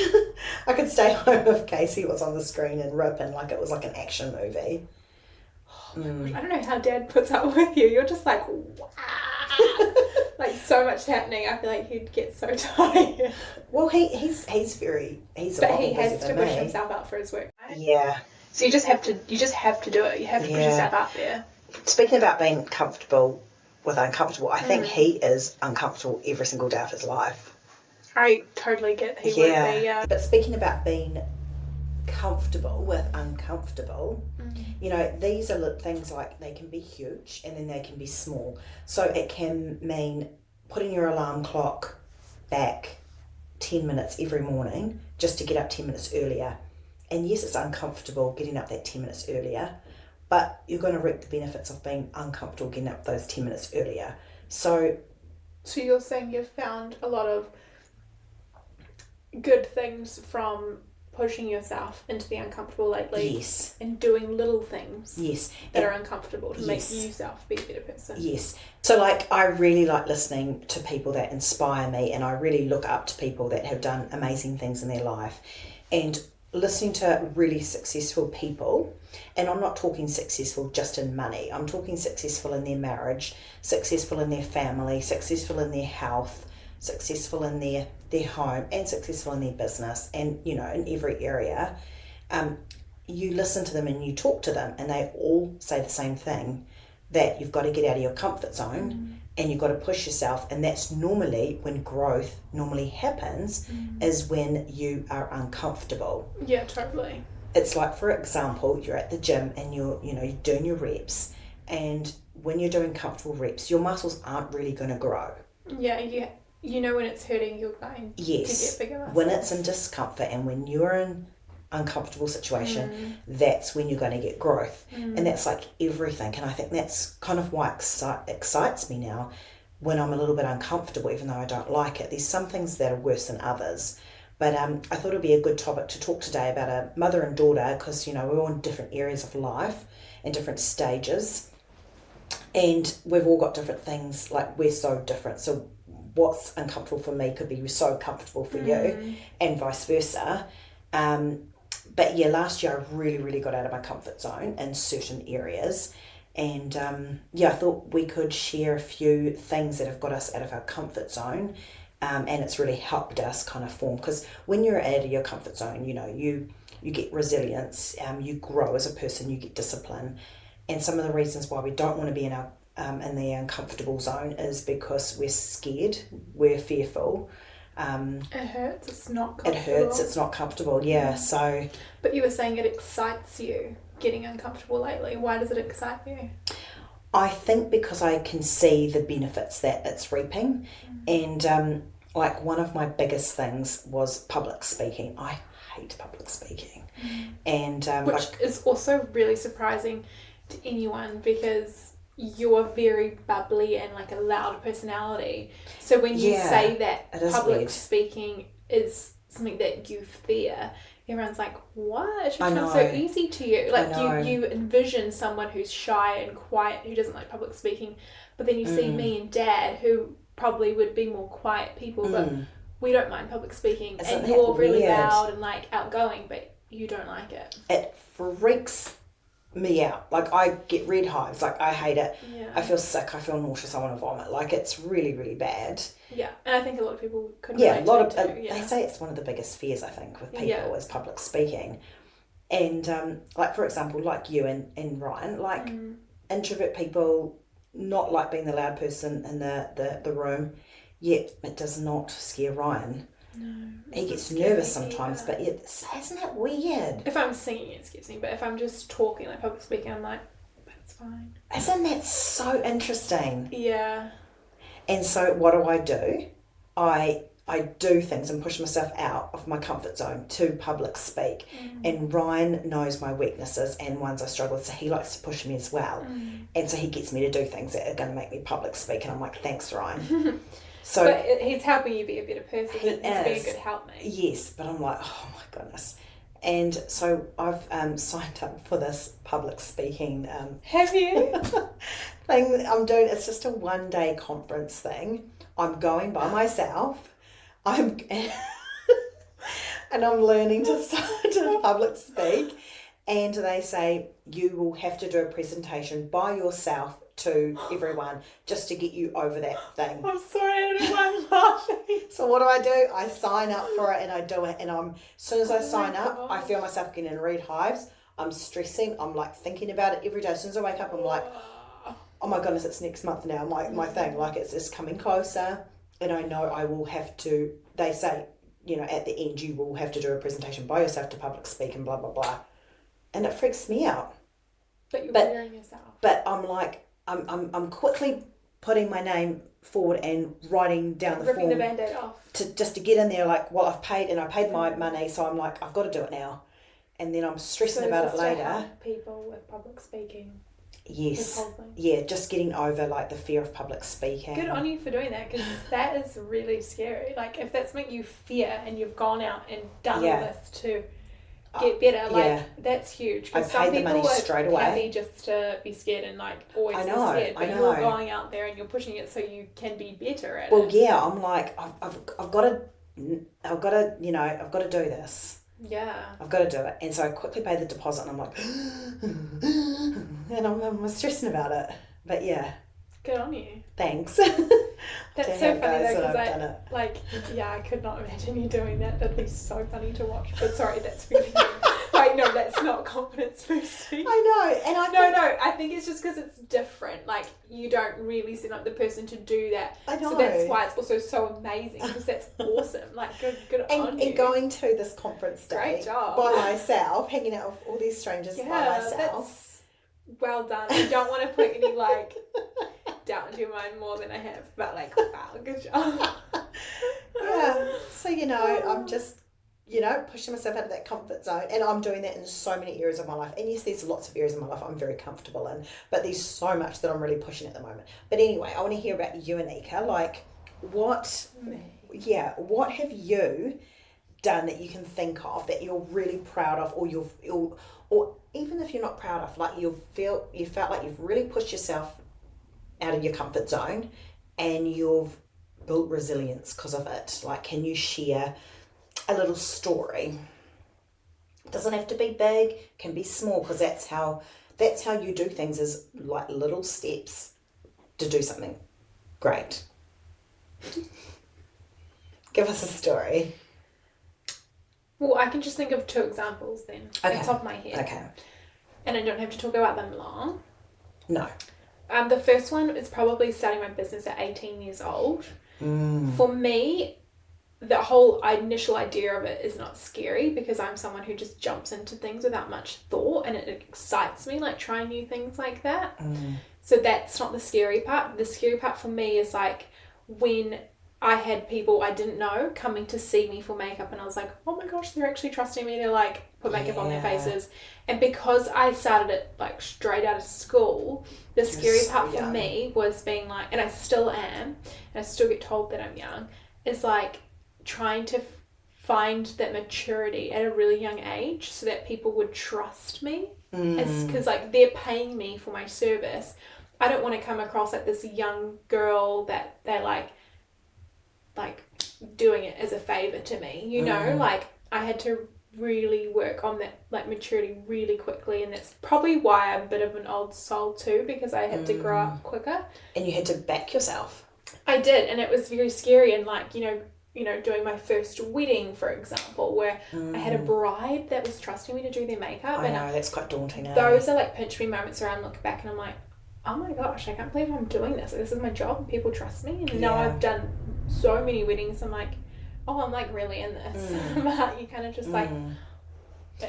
[SPEAKER 2] I could stay home if Casey was on the screen and ripping like it was like an action movie.
[SPEAKER 1] I don't know how Dad puts up with you. You're just like, wow. Like so much happening. I feel like he'd get so tired.
[SPEAKER 2] Well, he's
[SPEAKER 1] but he has to push himself out for his work. Right?
[SPEAKER 2] Yeah.
[SPEAKER 1] So you just have to do it. You have to push yourself out there.
[SPEAKER 2] Speaking about being comfortable with uncomfortable, I think he is uncomfortable every single day of his life.
[SPEAKER 1] I totally get he would be. Yeah.
[SPEAKER 2] But speaking about being comfortable with uncomfortable, you know, these are things like they can be huge and then they can be small. So it can mean putting your alarm clock back 10 minutes every morning just to get up 10 minutes earlier. And yes, it's uncomfortable getting up that 10 minutes earlier, but you're going to reap the benefits of being uncomfortable getting up those 10 minutes earlier. So
[SPEAKER 1] you're saying you've found a lot of good things from pushing yourself into the uncomfortable lately.
[SPEAKER 2] Yes.
[SPEAKER 1] And doing little things.
[SPEAKER 2] Yes.
[SPEAKER 1] That are uncomfortable to make yourself be a better person.
[SPEAKER 2] Yes. So like I really like listening to people that inspire me, and I really look up to people that have done amazing things in their life. And listening to really successful people, and I'm not talking successful just in money, I'm talking successful in their marriage, successful in their family, successful in their health, successful in their home, and successful in their business, and you know, in every area. You listen to them and you talk to them and they all say the same thing, that you've got to get out of your comfort zone and you've got to push yourself. And that's normally when growth normally happens, is when you are uncomfortable.
[SPEAKER 1] Yeah, totally.
[SPEAKER 2] It's like, for example, you're at the gym and you're doing your reps, and when you're doing comfortable reps, your muscles aren't really going to grow.
[SPEAKER 1] Yeah, you know when it's hurting, you're going to get bigger muscles.
[SPEAKER 2] When it's in discomfort and when you're in uncomfortable situation, that's when you're going to get growth. And that's like everything. And I think that's kind of why it excites me now when I'm a little bit uncomfortable, even though I don't like it. There's some things that are worse than others. But I thought it'd be a good topic to talk today about a mother and daughter, because, you know, we're all in different areas of life and different stages. And we've all got different things, like we're so different. So what's uncomfortable for me could be so comfortable for you, and vice versa. But yeah, last year I really, really got out of my comfort zone in certain areas. And I thought we could share a few things that have got us out of our comfort zone. And it's really helped us kind of form, because when you're out of your comfort zone, you know, you get resilience, you grow as a person, you get discipline. And some of the reasons why we don't want to be in the uncomfortable zone is because we're scared, we're fearful.
[SPEAKER 1] It hurts, it's not comfortable.
[SPEAKER 2] It hurts, it's not comfortable, yeah. So. But
[SPEAKER 1] you were saying it excites you, getting uncomfortable lately. Why does it excite you?
[SPEAKER 2] I think because I can see the benefits that it's reaping. And like one of my biggest things was public speaking. I hate public speaking. And
[SPEAKER 1] which is also really surprising to anyone, because you're very bubbly and like a loud personality. So when you say that public speaking is something that you fear, everyone's like, what? It should come so easy to you. Like you envision someone who's shy and quiet, who doesn't like public speaking, but then you see me and Dad, who probably would be more quiet people, but we don't mind public speaking. And you're really loud and like outgoing, but you don't like it.
[SPEAKER 2] It freaks me out. Like I get red hives, like I hate it. I feel sick, I feel nauseous, I want to vomit. Like it's really, really bad.
[SPEAKER 1] Yeah, and I think a lot of people could relate to it too.
[SPEAKER 2] They say it's one of the biggest fears, I think, with people is public speaking. And like for example, like you and Ryan, like introvert people not like being the loud person in the room, yet it does not scare Ryan.
[SPEAKER 1] No,
[SPEAKER 2] he gets nervous sometimes, but isn't it weird?
[SPEAKER 1] If I'm singing, it scares me, but if I'm just talking, like public speaking, I'm like, That's fine.
[SPEAKER 2] Isn't that so interesting?
[SPEAKER 1] Yeah.
[SPEAKER 2] And so what do? I do things and push myself out of my comfort zone to public speak. And Ryan knows my weaknesses and ones I struggle with, so he likes to push me as well. And so he gets me to do things that are going to make me public speak, and I'm like, thanks, Ryan. So,
[SPEAKER 1] but he's helping you be a better person. He's being a good helpmate.
[SPEAKER 2] Yes, but I'm like, oh my goodness. And so I've signed up for this public speaking
[SPEAKER 1] have you?
[SPEAKER 2] thing that I'm doing. It's just a 1-day conference thing. I'm going by myself. And I'm learning to public speak, and they say you will have to do a presentation by yourself to everyone just to get you over that thing.
[SPEAKER 1] I'm sorry, everyone laughing.
[SPEAKER 2] So what do? I sign up for it and I do it, and as soon as I sign up, I feel myself getting red hives. I'm stressing. I'm like thinking about it every day. As soon as I wake up, I'm like, oh my goodness, it's next month now. My thing, like it's coming closer. And I know I will have to, they say, at the end, you will have to do a presentation by yourself to public speak and blah, blah, blah. And it freaks me out.
[SPEAKER 1] But you're wearing yourself.
[SPEAKER 2] But I'm like, I'm quickly putting my name forward and writing down the
[SPEAKER 1] ripping
[SPEAKER 2] form.
[SPEAKER 1] the Band-Aid off.
[SPEAKER 2] Just to get in there, like, well, I've paid my money, so I'm like, I've got to do it now. And then I'm stressing about it later.
[SPEAKER 1] To help people with public speaking.
[SPEAKER 2] Yes. Yeah, just getting over like the fear of public speaking.
[SPEAKER 1] Good on you for doing that, because that is really scary. Like if that's making you fear and you've gone out and done all this to get better, that's huge.
[SPEAKER 2] I paid the money straight away.
[SPEAKER 1] Happy just to be scared and like always be scared, but you're going out there and you're pushing it so you can be better at it.
[SPEAKER 2] Well, yeah, I'm like I've got to I've got to do this.
[SPEAKER 1] Yeah.
[SPEAKER 2] I've got to do it. And so I quickly pay the deposit and I'm like, and I'm stressing about it. But yeah.
[SPEAKER 1] Good on you.
[SPEAKER 2] Thanks.
[SPEAKER 1] That's so funny though, because I could not imagine you doing that. That'd be so funny to watch. But sorry, that's really like, no, that's not confidence boosting.
[SPEAKER 2] I know. And
[SPEAKER 1] I think it's just because it's different. Like, you don't really seem like the person to do that.
[SPEAKER 2] I know.
[SPEAKER 1] So that's why it's also so amazing, because that's awesome. Like, good on you.
[SPEAKER 2] And going to this conference day.
[SPEAKER 1] Great job.
[SPEAKER 2] By myself, hanging out with all these strangers by myself.
[SPEAKER 1] That's well done. I don't want to put any, like, doubt into your mind more than I have. But, like, wow, good job.
[SPEAKER 2] Yeah. So, I'm just... pushing myself out of that comfort zone, and I'm doing that in so many areas of my life. And yes, there's lots of areas of my life I'm very comfortable in, but there's so much that I'm really pushing at the moment. But anyway, I want to hear about you, Anika. Like, what have you done that you can think of that you're really proud of, or even if you're not proud of, like you felt like you've really pushed yourself out of your comfort zone, and you've built resilience because of it. Like, can you share a little story? It doesn't have to be big, can be small, because that's how you do things, is like little steps to do something great. Give us a story.
[SPEAKER 1] Well, I can just think of 2 examples then, off the top of my head.
[SPEAKER 2] Okay.
[SPEAKER 1] And I don't have to talk about them long.
[SPEAKER 2] No.
[SPEAKER 1] The first one is probably starting my business at 18 years old. For me, the whole initial idea of it is not scary, because I'm someone who just jumps into things without much thought, and it excites me, like trying new things like that. So that's not the scary part. The scary part for me is like when I had people I didn't know coming to see me for makeup, and I was like, oh my gosh, they're actually trusting me to like put makeup on their faces. And because I started it like straight out of school, the scary part for me was being like, and I still am, and I still get told that I'm young, is like trying to find that maturity at a really young age so that people would trust me. Because like they're paying me for my service. I don't want to come across like this young girl that they're like doing it as a favor to me, like I had to really work on that like maturity really quickly, and that's probably why I'm a bit of an old soul too, because I had to grow up quicker.
[SPEAKER 2] And you had to back yourself.
[SPEAKER 1] I did, and it was very scary. And like doing my first wedding, for example, where I had a bride that was trusting me to do their makeup.
[SPEAKER 2] I know, that's quite daunting.
[SPEAKER 1] Those are like pinch me moments where I look back and I'm like, oh my gosh, I can't believe I'm doing this. This is my job and people trust me. And now I've done so many weddings, I'm like, oh, I'm like really in this. But you kind of just like...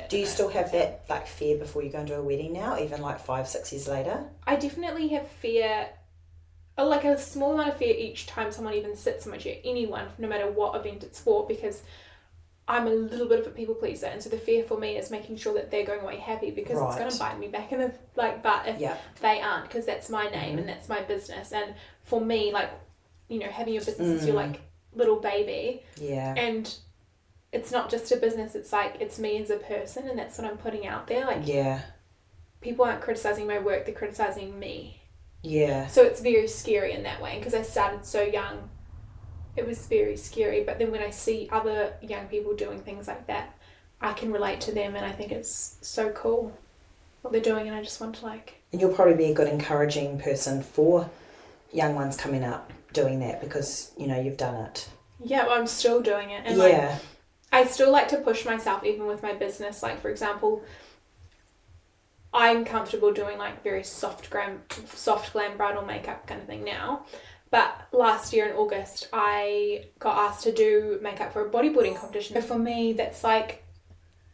[SPEAKER 2] Do you still have that like fear before you go into a wedding now, even like 5-6 years later?
[SPEAKER 1] I definitely have fear, like a small amount of fear each time someone even sits in my chair, anyone, no matter what event it's for, because I'm a little bit of a people pleaser, and so the fear for me is making sure that they're going away happy, because it's going to bite me back in the butt if they aren't, because that's my name and that's my business. And for me, like, you know, having your business is your like little baby.
[SPEAKER 2] Yeah.
[SPEAKER 1] And it's not just a business, it's like, it's me as a person, and that's what I'm putting out there. Like, people aren't criticizing my work, they're criticizing me.
[SPEAKER 2] Yeah.
[SPEAKER 1] So it's very scary in that way, because I started so young. It was very scary, but then when I see other young people doing things like that, I can relate to them, and I think it's so cool what they're doing, and I just want to like...
[SPEAKER 2] And you'll probably be a good encouraging person for young ones coming up doing that, because, you know, you've done it.
[SPEAKER 1] Yeah, well, I'm still doing it. And like, I still like to push myself even with my business. Like, for example, I'm comfortable doing like very soft glam bridal makeup kind of thing now. But last year in August, I got asked to do makeup for a bodybuilding competition. So for me, that's like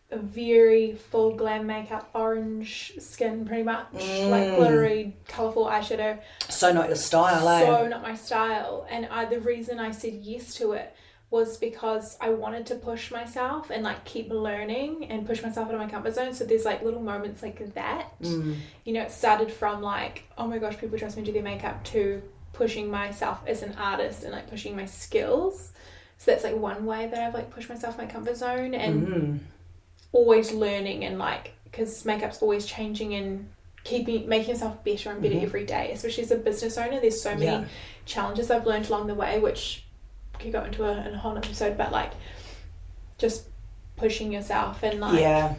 [SPEAKER 1] a very full glam makeup, orange skin pretty much, like glittery, colourful eyeshadow.
[SPEAKER 2] So not your style,
[SPEAKER 1] So not my style. And the reason I said yes to it was because I wanted to push myself and like keep learning and push myself out of my comfort zone. So there's like little moments like that. You know, it started from like, oh my gosh, people trust me to do their makeup, to pushing myself as an artist and like pushing my skills. So that's like one way that I've like pushed myself in my comfort zone, and always learning, and like, because makeup's always changing and making yourself better and better every day, especially as a business owner. There's so many challenges I've learned along the way, which could go into a whole episode, but like just pushing yourself. And like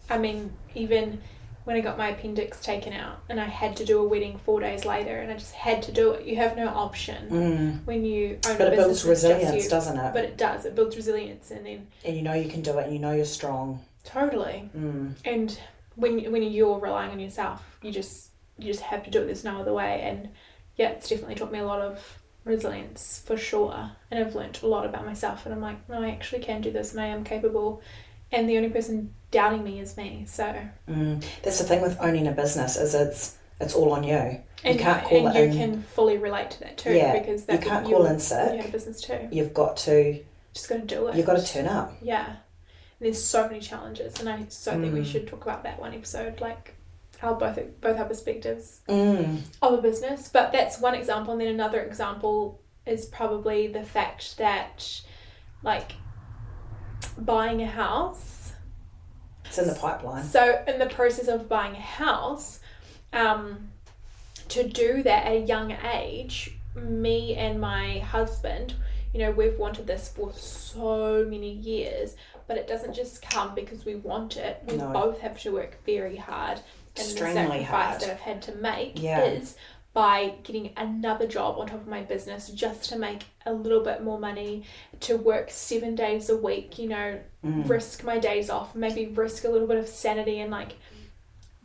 [SPEAKER 1] I mean, even when I got my appendix taken out and I had to do a wedding 4 days later, and I just had to do it. You have no option when you own a business. But it builds
[SPEAKER 2] resilience, doesn't it?
[SPEAKER 1] But it does. It builds resilience, and
[SPEAKER 2] you know you can do it, and you know you're strong.
[SPEAKER 1] Totally. And when you're relying on yourself, you just have to do it. There's no other way. And yeah, it's definitely taught me a lot of resilience for sure. And I've learnt a lot about myself, and I'm like, no, I actually can do this, and I am capable. And the only person doubting me is me. So
[SPEAKER 2] that's the thing with owning a business, is it's all on you.
[SPEAKER 1] And
[SPEAKER 2] you can't call it in.
[SPEAKER 1] You can fully relate to that too, because
[SPEAKER 2] you can't call in sick.
[SPEAKER 1] You have a business too.
[SPEAKER 2] You've got to
[SPEAKER 1] just got to do it.
[SPEAKER 2] You've got to turn up.
[SPEAKER 1] Yeah, and there's so many challenges, and I think we should talk about that one episode, like how both our perspectives of a business. But that's one example, and then another example is probably the fact that like buying a house.
[SPEAKER 2] It's in the pipeline.
[SPEAKER 1] So in the process of buying a house, to do that at a young age, me and my husband, you know, we've wanted this for so many years, but it doesn't just come because we want it. We both have to work very hard, and
[SPEAKER 2] extremely
[SPEAKER 1] the sacrifice
[SPEAKER 2] hard
[SPEAKER 1] that I've had to make is by getting another job on top of my business, just to make a little bit more money, to work 7 days a week, you know, risk my days off, maybe risk a little bit of sanity and like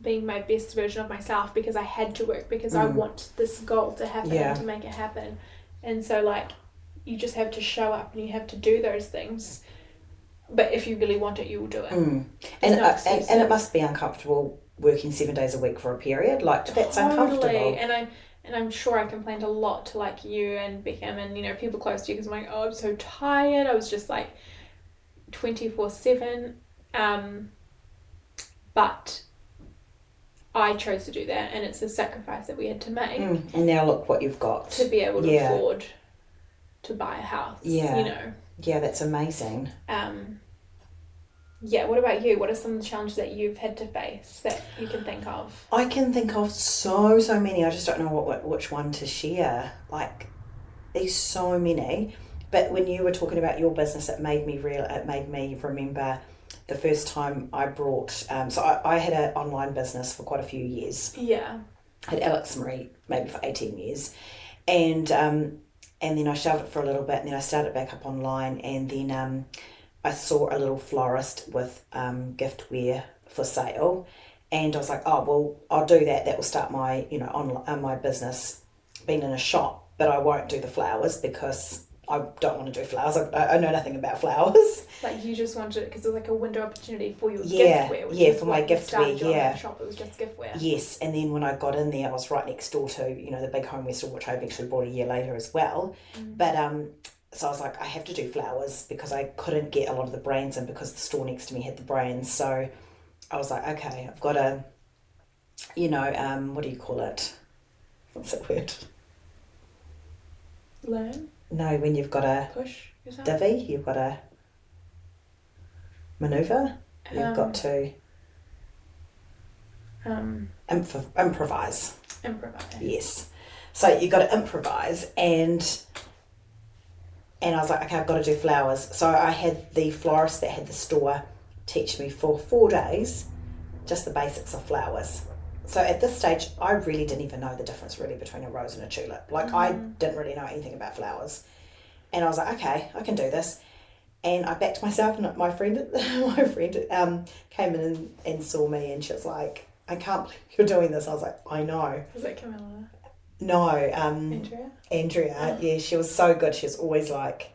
[SPEAKER 1] being my best version of myself, because I had to work, because I want this goal to happen and to make it happen. And so like, you just have to show up and you have to do those things. But if you really want it, you will do it.
[SPEAKER 2] And it must be uncomfortable working 7 days a week for a period. Like, that's uncomfortable.
[SPEAKER 1] And I'm sure I complained a lot to like you and Beckham and, you know, people close to you, because I'm like, oh, I'm so tired. I was just like 24/7. But I chose to do that, and it's a sacrifice that we had to make.
[SPEAKER 2] And now look what you've got.
[SPEAKER 1] To be able to afford to buy a house, you know.
[SPEAKER 2] Yeah, that's amazing.
[SPEAKER 1] What about you? What are some of the challenges that you've had to face that you can think of?
[SPEAKER 2] I can think of so many. I just don't know which one to share. Like, there's so many. But when you were talking about your business, it made me remember the first time I brought... so I had an online business for quite a few years.
[SPEAKER 1] Yeah.
[SPEAKER 2] I had Alex Marie maybe for 18 years. And then I shelved it for a little bit, and then I started back up online, and then I saw a little florist with giftware for sale, and I was like, oh, well, I'll do that. That will start my, you know, on my business being in a shop, but I won't do the flowers because I don't want to do flowers. I know nothing about flowers.
[SPEAKER 1] Like you just wanted it because it was like a window opportunity for your
[SPEAKER 2] Yeah,
[SPEAKER 1] giftware. Which
[SPEAKER 2] yeah,
[SPEAKER 1] is
[SPEAKER 2] for
[SPEAKER 1] what
[SPEAKER 2] my
[SPEAKER 1] you
[SPEAKER 2] giftware,
[SPEAKER 1] started your
[SPEAKER 2] yeah.
[SPEAKER 1] own shop, it was just giftware.
[SPEAKER 2] Yes, and then when I got in there, I was right next door to, you know, the big homeware store, which I eventually bought a year later as well. But so I was like, I have to do flowers because I couldn't get a lot of the brands in because the store next to me had the brands. So I was like, okay, I've got to, you know, what do you call it? What's that word?
[SPEAKER 1] Learn?
[SPEAKER 2] No, when you've got to
[SPEAKER 1] push yourself?
[SPEAKER 2] divvy, you've got to manoeuvre, you've got to improvise.
[SPEAKER 1] Improvise.
[SPEAKER 2] Yes. So you've got to improvise, and I was like, okay, I've got to do flowers. So I had the florist that had the store teach me for 4 days just the basics of flowers. So at this stage, I really didn't even know the difference really between a rose and a tulip. Like I didn't really know anything about flowers. And I was like, okay, I can do this. And I backed myself, and my friend came in and saw me, and she was like, I can't believe you're doing this. I was like, I know.
[SPEAKER 1] Was it Camilla?
[SPEAKER 2] No.
[SPEAKER 1] Andrea?
[SPEAKER 2] Yeah, she was so good. She was always like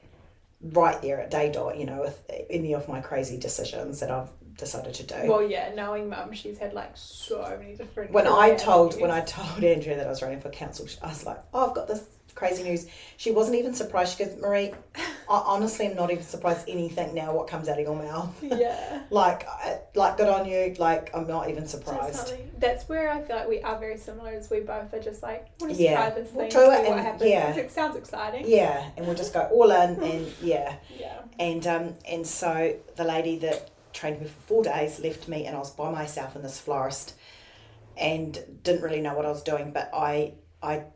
[SPEAKER 2] right there at day dot, you know, with any of my crazy decisions that I've decided to do.
[SPEAKER 1] Well, yeah, knowing Mum, she's had like so many different.
[SPEAKER 2] When I told Andrea that I was running for council, I was like, "Oh, I've got this crazy news." She wasn't even surprised. She goes, "Marie, I honestly am not even surprised anything now what comes out of your mouth."
[SPEAKER 1] Yeah.
[SPEAKER 2] like good on you. Like I'm not even surprised.
[SPEAKER 1] That's where I feel like we are very similar. As we both are just like, want to try this thing,
[SPEAKER 2] we'll try it,
[SPEAKER 1] see what happens.
[SPEAKER 2] Yeah,
[SPEAKER 1] it sounds exciting.
[SPEAKER 2] Yeah, and we'll just go all in, and
[SPEAKER 1] Yeah.
[SPEAKER 2] And so the lady that trained me for 4 days left me, and I was by myself in this florist, and didn't really know what I was doing, but I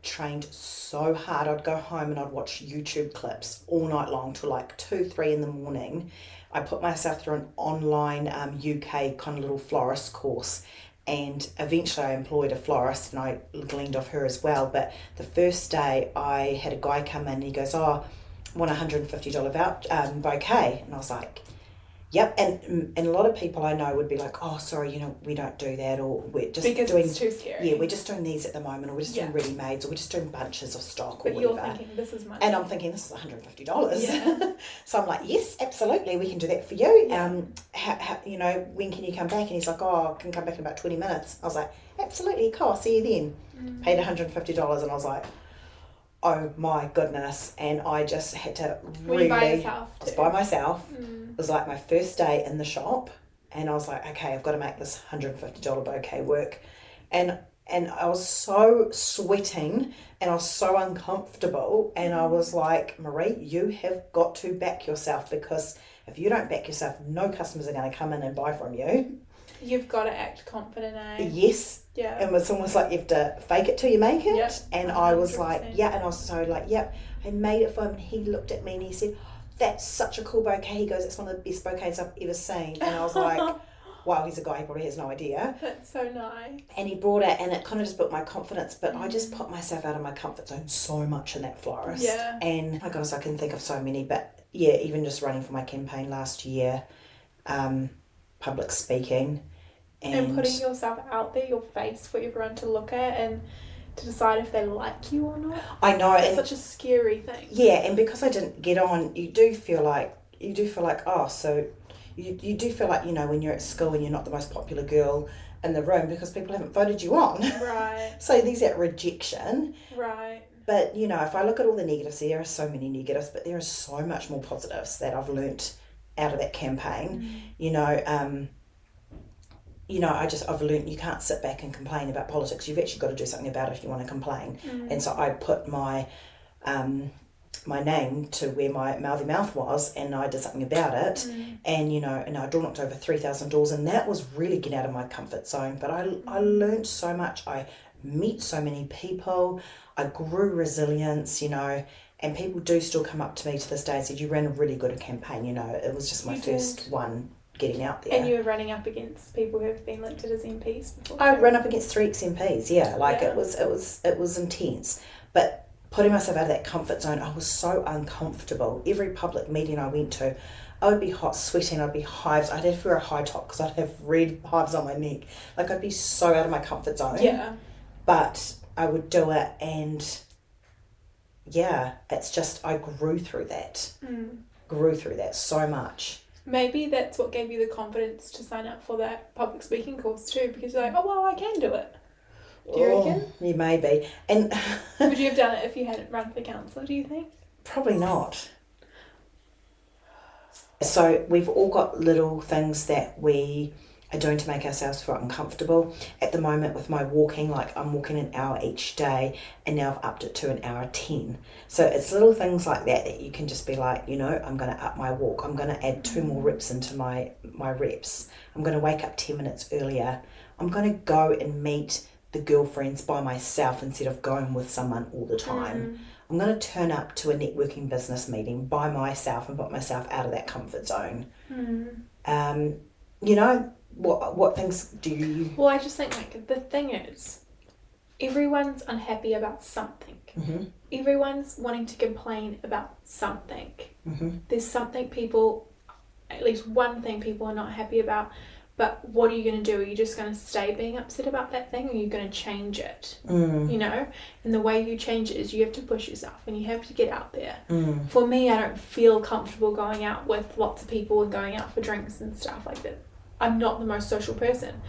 [SPEAKER 2] trained so hard. I'd go home and I'd watch YouTube clips all night long till like 2-3 in the morning. I put myself through an online UK kind of little florist course, and eventually I employed a florist and I gleaned off her as well. But the first day I had a guy come in and he goes, "Oh, I want a $150 bouquet," and I was like, yep. And a lot of people I know would be like, "Oh, sorry, you know, we don't do that," or "We're just
[SPEAKER 1] because
[SPEAKER 2] doing,
[SPEAKER 1] it's too scary."
[SPEAKER 2] Yeah, we're just doing these at the moment, or we're just doing ready-mades, or we're just doing bunches of stock,
[SPEAKER 1] but
[SPEAKER 2] or whatever.
[SPEAKER 1] You're thinking this is money,
[SPEAKER 2] and I'm thinking this is $150.
[SPEAKER 1] Yeah.
[SPEAKER 2] So I'm like, yes, absolutely, we can do that for you.
[SPEAKER 1] Yeah.
[SPEAKER 2] You know, when can you come back? And he's like, "Oh, I can come back in about 20 minutes." I was like, absolutely, cool, I'll see you then. Paid $150, and I was like, oh my goodness. And I just had to
[SPEAKER 1] Were you by yourself too?
[SPEAKER 2] I was by myself. It was like my first day in the shop, and I was like, okay, I've got to make this $150 bouquet work. And I was so sweating, and I was so uncomfortable, and I was like, Marie, you have got to back yourself, because if you don't back yourself, no customers are going to come in and buy from you.
[SPEAKER 1] You've got to act confident, eh?
[SPEAKER 2] Yes.
[SPEAKER 1] Yeah.
[SPEAKER 2] And it's almost like you have to fake it till you make it.
[SPEAKER 1] Yep.
[SPEAKER 2] And 100%. I was like, yeah, and I was so like, yep. I made it for him, and he looked at me and he said, "That's such a cool bouquet." He goes, "It's one of the best bouquets I've ever seen." And I was like, wow, he's a guy, he probably has no idea.
[SPEAKER 1] That's so nice.
[SPEAKER 2] And he brought it, and it kind of just built my confidence, but I just put myself out of my comfort zone so much in that florist.
[SPEAKER 1] Yeah.
[SPEAKER 2] And my gosh, I can think of so many, but yeah, even just running for my campaign last year, public speaking,
[SPEAKER 1] and putting yourself out there, your face for everyone to look at and to decide if they like you or not.
[SPEAKER 2] I know.
[SPEAKER 1] It's such a scary thing.
[SPEAKER 2] Yeah, and because I didn't get on, you do feel like, oh, so you do feel like, you know, when you're at school and you're not the most popular girl in the room because people haven't voted you on.
[SPEAKER 1] Right.
[SPEAKER 2] So there's that rejection.
[SPEAKER 1] Right.
[SPEAKER 2] But, you know, if I look at all the negatives, there are so many negatives, but there are so much more positives that I've learnt out of that campaign. I've learnt you can't sit back and complain about politics. You've actually got to do something about it if you want to complain. And so I put my my name to where my mouthy mouth was, and I did something about it. And, you know, and I door knocked over 3,000 doors, and that was really getting out of my comfort zone. But I learnt so much. I met so many people. I grew resilience, you know, and people do still come up to me to this day and said, "You ran a really good campaign," you know. It was just my first one getting out there.
[SPEAKER 1] And you were running up against people who have been elected as MPs before?
[SPEAKER 2] I ran up against 3 ex-MPs, it was intense. But putting myself out of that comfort zone, I was so uncomfortable. Every public meeting I went to, I would be hot, sweating, I'd be hives. I'd have to wear a high top because I'd have red hives on my neck. Like, I'd be so out of my comfort zone.
[SPEAKER 1] Yeah.
[SPEAKER 2] But I would do it, and it's just I grew through that. Grew through that so much.
[SPEAKER 1] Maybe that's what gave you the confidence to sign up for that public speaking course too, because you're like, oh well, I can do it. Do you reckon?
[SPEAKER 2] Yeah, maybe. And
[SPEAKER 1] would you have done it if you hadn't run for councillor, do you think?
[SPEAKER 2] Probably not. So we've all got little things that we are doing to make ourselves feel uncomfortable. At the moment with my walking, like I'm walking an hour each day and now I've upped it to an hour 10. So it's little things like that you can just be like, you know, I'm going to up my walk. I'm going to add 2 more reps into my reps. I'm going to wake up 10 minutes earlier. I'm going to go and meet the girlfriends by myself instead of going with someone all the time. I'm going to turn up to a networking business meeting by myself and put myself out of that comfort zone. You know, what things do you...
[SPEAKER 1] Well, I just think, like, the thing is, everyone's unhappy about something. Everyone's wanting to complain about something. There's something people, at least one thing people are not happy about. But what are you going to do? Are you just going to stay being upset about that thing, or are you going to change it? You know? And the way you change it is you have to push yourself and you have to get out there. For me, I don't feel comfortable going out with lots of people and going out for drinks and stuff like that. I'm not the most social person.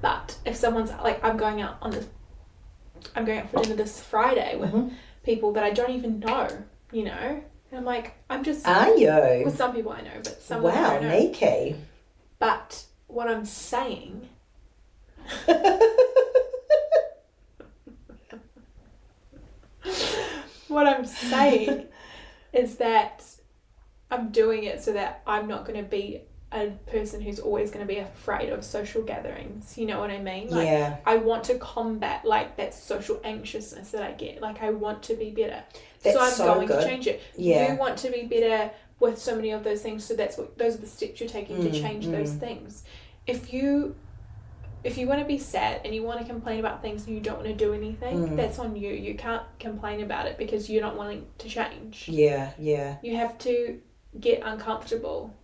[SPEAKER 1] But if someone's like, I'm going out for dinner this Friday with people that I don't even know, you know? And I'm like, I'm just...
[SPEAKER 2] Are you?
[SPEAKER 1] With some people I know, but some of them I don't know.
[SPEAKER 2] Nikki.
[SPEAKER 1] But... what I'm saying is that I'm doing it so that I'm not going to be a person who's always going to be afraid of social gatherings. You know what I mean? Like, I want to combat like that social anxiousness that I get. Like, I want to be better. So I'm going to change it. You want to be better with so many of those things. So those are the steps you're taking to change those things. If you want to be sad and you want to complain about things and you don't want to do anything, that's on you. You can't complain about it because you're not wanting to change. Yeah. You have to get uncomfortable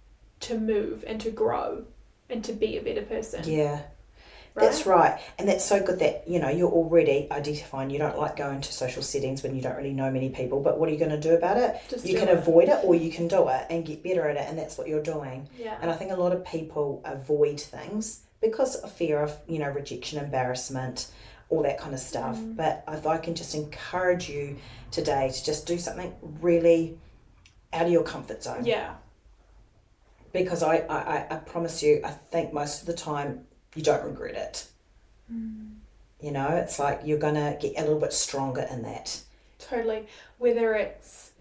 [SPEAKER 1] to move and to grow and to be a better person. Yeah. Right?
[SPEAKER 2] That's right. And that's so good that, you know, you're already identifying you don't like going to social settings when you don't really know many people, but what are you going to do about it? You can avoid it or you can do it and get better at it, and that's what you're doing.
[SPEAKER 1] Yeah.
[SPEAKER 2] And I think a lot of people avoid things because of fear of, you know, rejection, embarrassment, all that kind of stuff. But if I can just encourage you today to just do something really out of your comfort zone.
[SPEAKER 1] Yeah.
[SPEAKER 2] Because I promise you, I think most of the time you don't regret it. You know, it's like you're going to get a little bit stronger in that.
[SPEAKER 1] Totally. Whether it's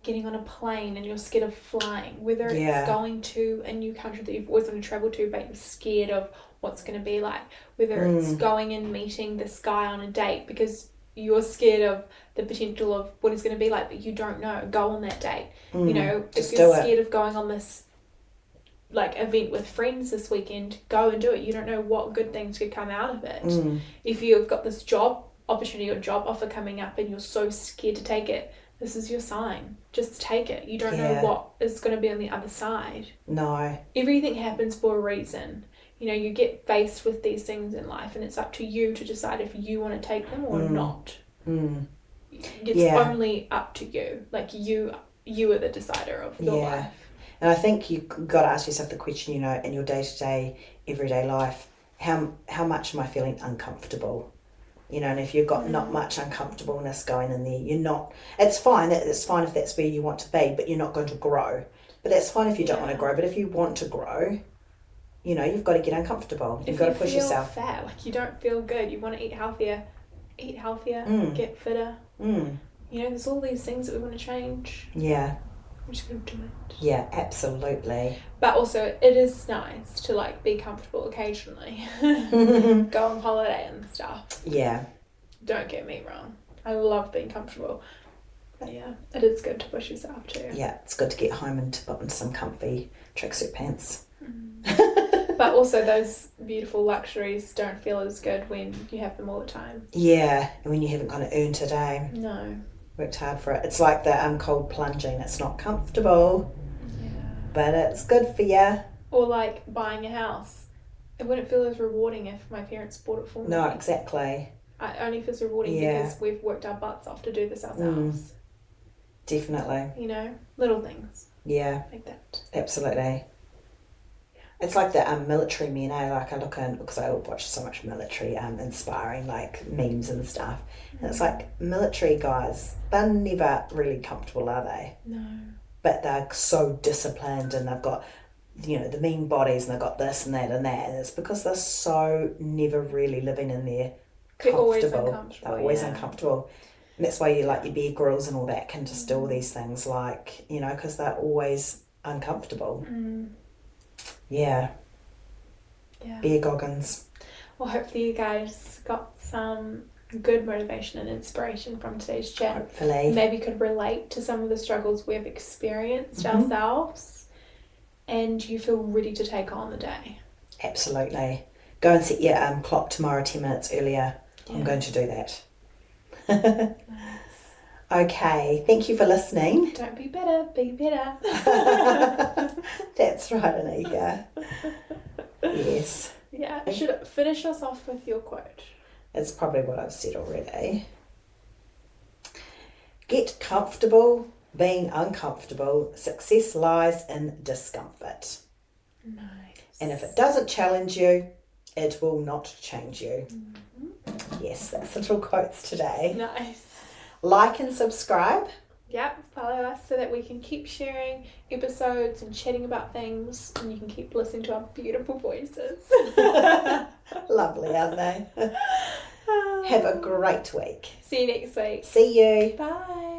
[SPEAKER 1] getting on a plane and you're scared of flying, whether it's going to a new country that you've always wanted to travel to but you're scared of what's going to be like, whether it's going and meeting this guy on a date because you're scared of the potential of what it's going to be like, but you don't know, go on that date. You know, if you're scared of going on this like event with friends this weekend, go and do it. You don't know what good things could come out of it. If you've got this job opportunity or job offer coming up and you're so scared to take it, this is your sign. Just take it. You don't know what is going to be on the other side.
[SPEAKER 2] No.
[SPEAKER 1] Everything happens for a reason. You know, you get faced with these things in life and it's up to you to decide if you want to take them or not. It's only up to you. Like, you are the decider of your life.
[SPEAKER 2] And I think you've got to ask yourself the question, you know, in your day-to-day, everyday life, how much am I feeling uncomfortable? You know, and if you've got not much uncomfortableness going in there, you're not... It's fine if that's where you want to be, but you're not going to grow. But that's fine if you don't want to grow. But if you want to grow, you know, you've got to get uncomfortable. You've got to push yourself.
[SPEAKER 1] If you feel fat, like you don't feel good, you want to eat healthier, get fitter. You know, there's all these things that we want to change.
[SPEAKER 2] Yeah.
[SPEAKER 1] I'm just going to do it.
[SPEAKER 2] Yeah, absolutely.
[SPEAKER 1] But also, it is nice to, like, be comfortable occasionally. Go on holiday and stuff.
[SPEAKER 2] Yeah.
[SPEAKER 1] Don't get me wrong. I love being comfortable. But yeah, it is good to push yourself too.
[SPEAKER 2] Yeah, it's good to get home and to put on some comfy tracksuit pants.
[SPEAKER 1] But also those beautiful luxuries don't feel as good when you have them all the time.
[SPEAKER 2] Yeah, and when you haven't kind of earned it, eh?
[SPEAKER 1] No.
[SPEAKER 2] Worked hard for it. It's like the cold plunging. It's not comfortable, but it's good for you.
[SPEAKER 1] Or like buying a house. It wouldn't feel as rewarding if my parents bought it for me.
[SPEAKER 2] No, exactly.
[SPEAKER 1] It only feels rewarding because we've worked our butts off to do this ourselves.
[SPEAKER 2] Definitely.
[SPEAKER 1] You know, little things.
[SPEAKER 2] Yeah.
[SPEAKER 1] Like that.
[SPEAKER 2] Absolutely. It's like the military men, like I look in, because I watch so much military inspiring like memes and stuff. And it's like military guys, they're never really comfortable, are they?
[SPEAKER 1] No.
[SPEAKER 2] But they're so disciplined and they've got, you know, the mean bodies and they've got this and that and that. And it's because they're so never really living in their comfortable. They're always uncomfortable. And that's why you like your Bear Grylls and all that can just do all these things, like, you know, because they're always uncomfortable. Yeah. Bear Goggins.
[SPEAKER 1] Well, hopefully you guys got some good motivation and inspiration from today's chat.
[SPEAKER 2] Hopefully.
[SPEAKER 1] Maybe could relate to some of the struggles we've experienced ourselves, and you feel ready to take on the day.
[SPEAKER 2] Absolutely. Go and set your clock tomorrow 10 minutes earlier. Yeah. I'm going to do that. Nice. Okay, thank you for listening.
[SPEAKER 1] Don't be better, be better.
[SPEAKER 2] That's right, Anika. Yes.
[SPEAKER 1] Yeah, I should finish us off with your quote.
[SPEAKER 2] It's probably what I've said already. Get comfortable being uncomfortable. Success lies in discomfort.
[SPEAKER 1] Nice.
[SPEAKER 2] And if it doesn't challenge you, it will not change you. Yes, that's little quotes today.
[SPEAKER 1] Nice.
[SPEAKER 2] Like and subscribe.
[SPEAKER 1] Yep, follow us so that we can keep sharing episodes and chatting about things, and you can keep listening to our beautiful voices.
[SPEAKER 2] Lovely, aren't they? Have a great week.
[SPEAKER 1] See you next week.
[SPEAKER 2] See you.
[SPEAKER 1] Bye.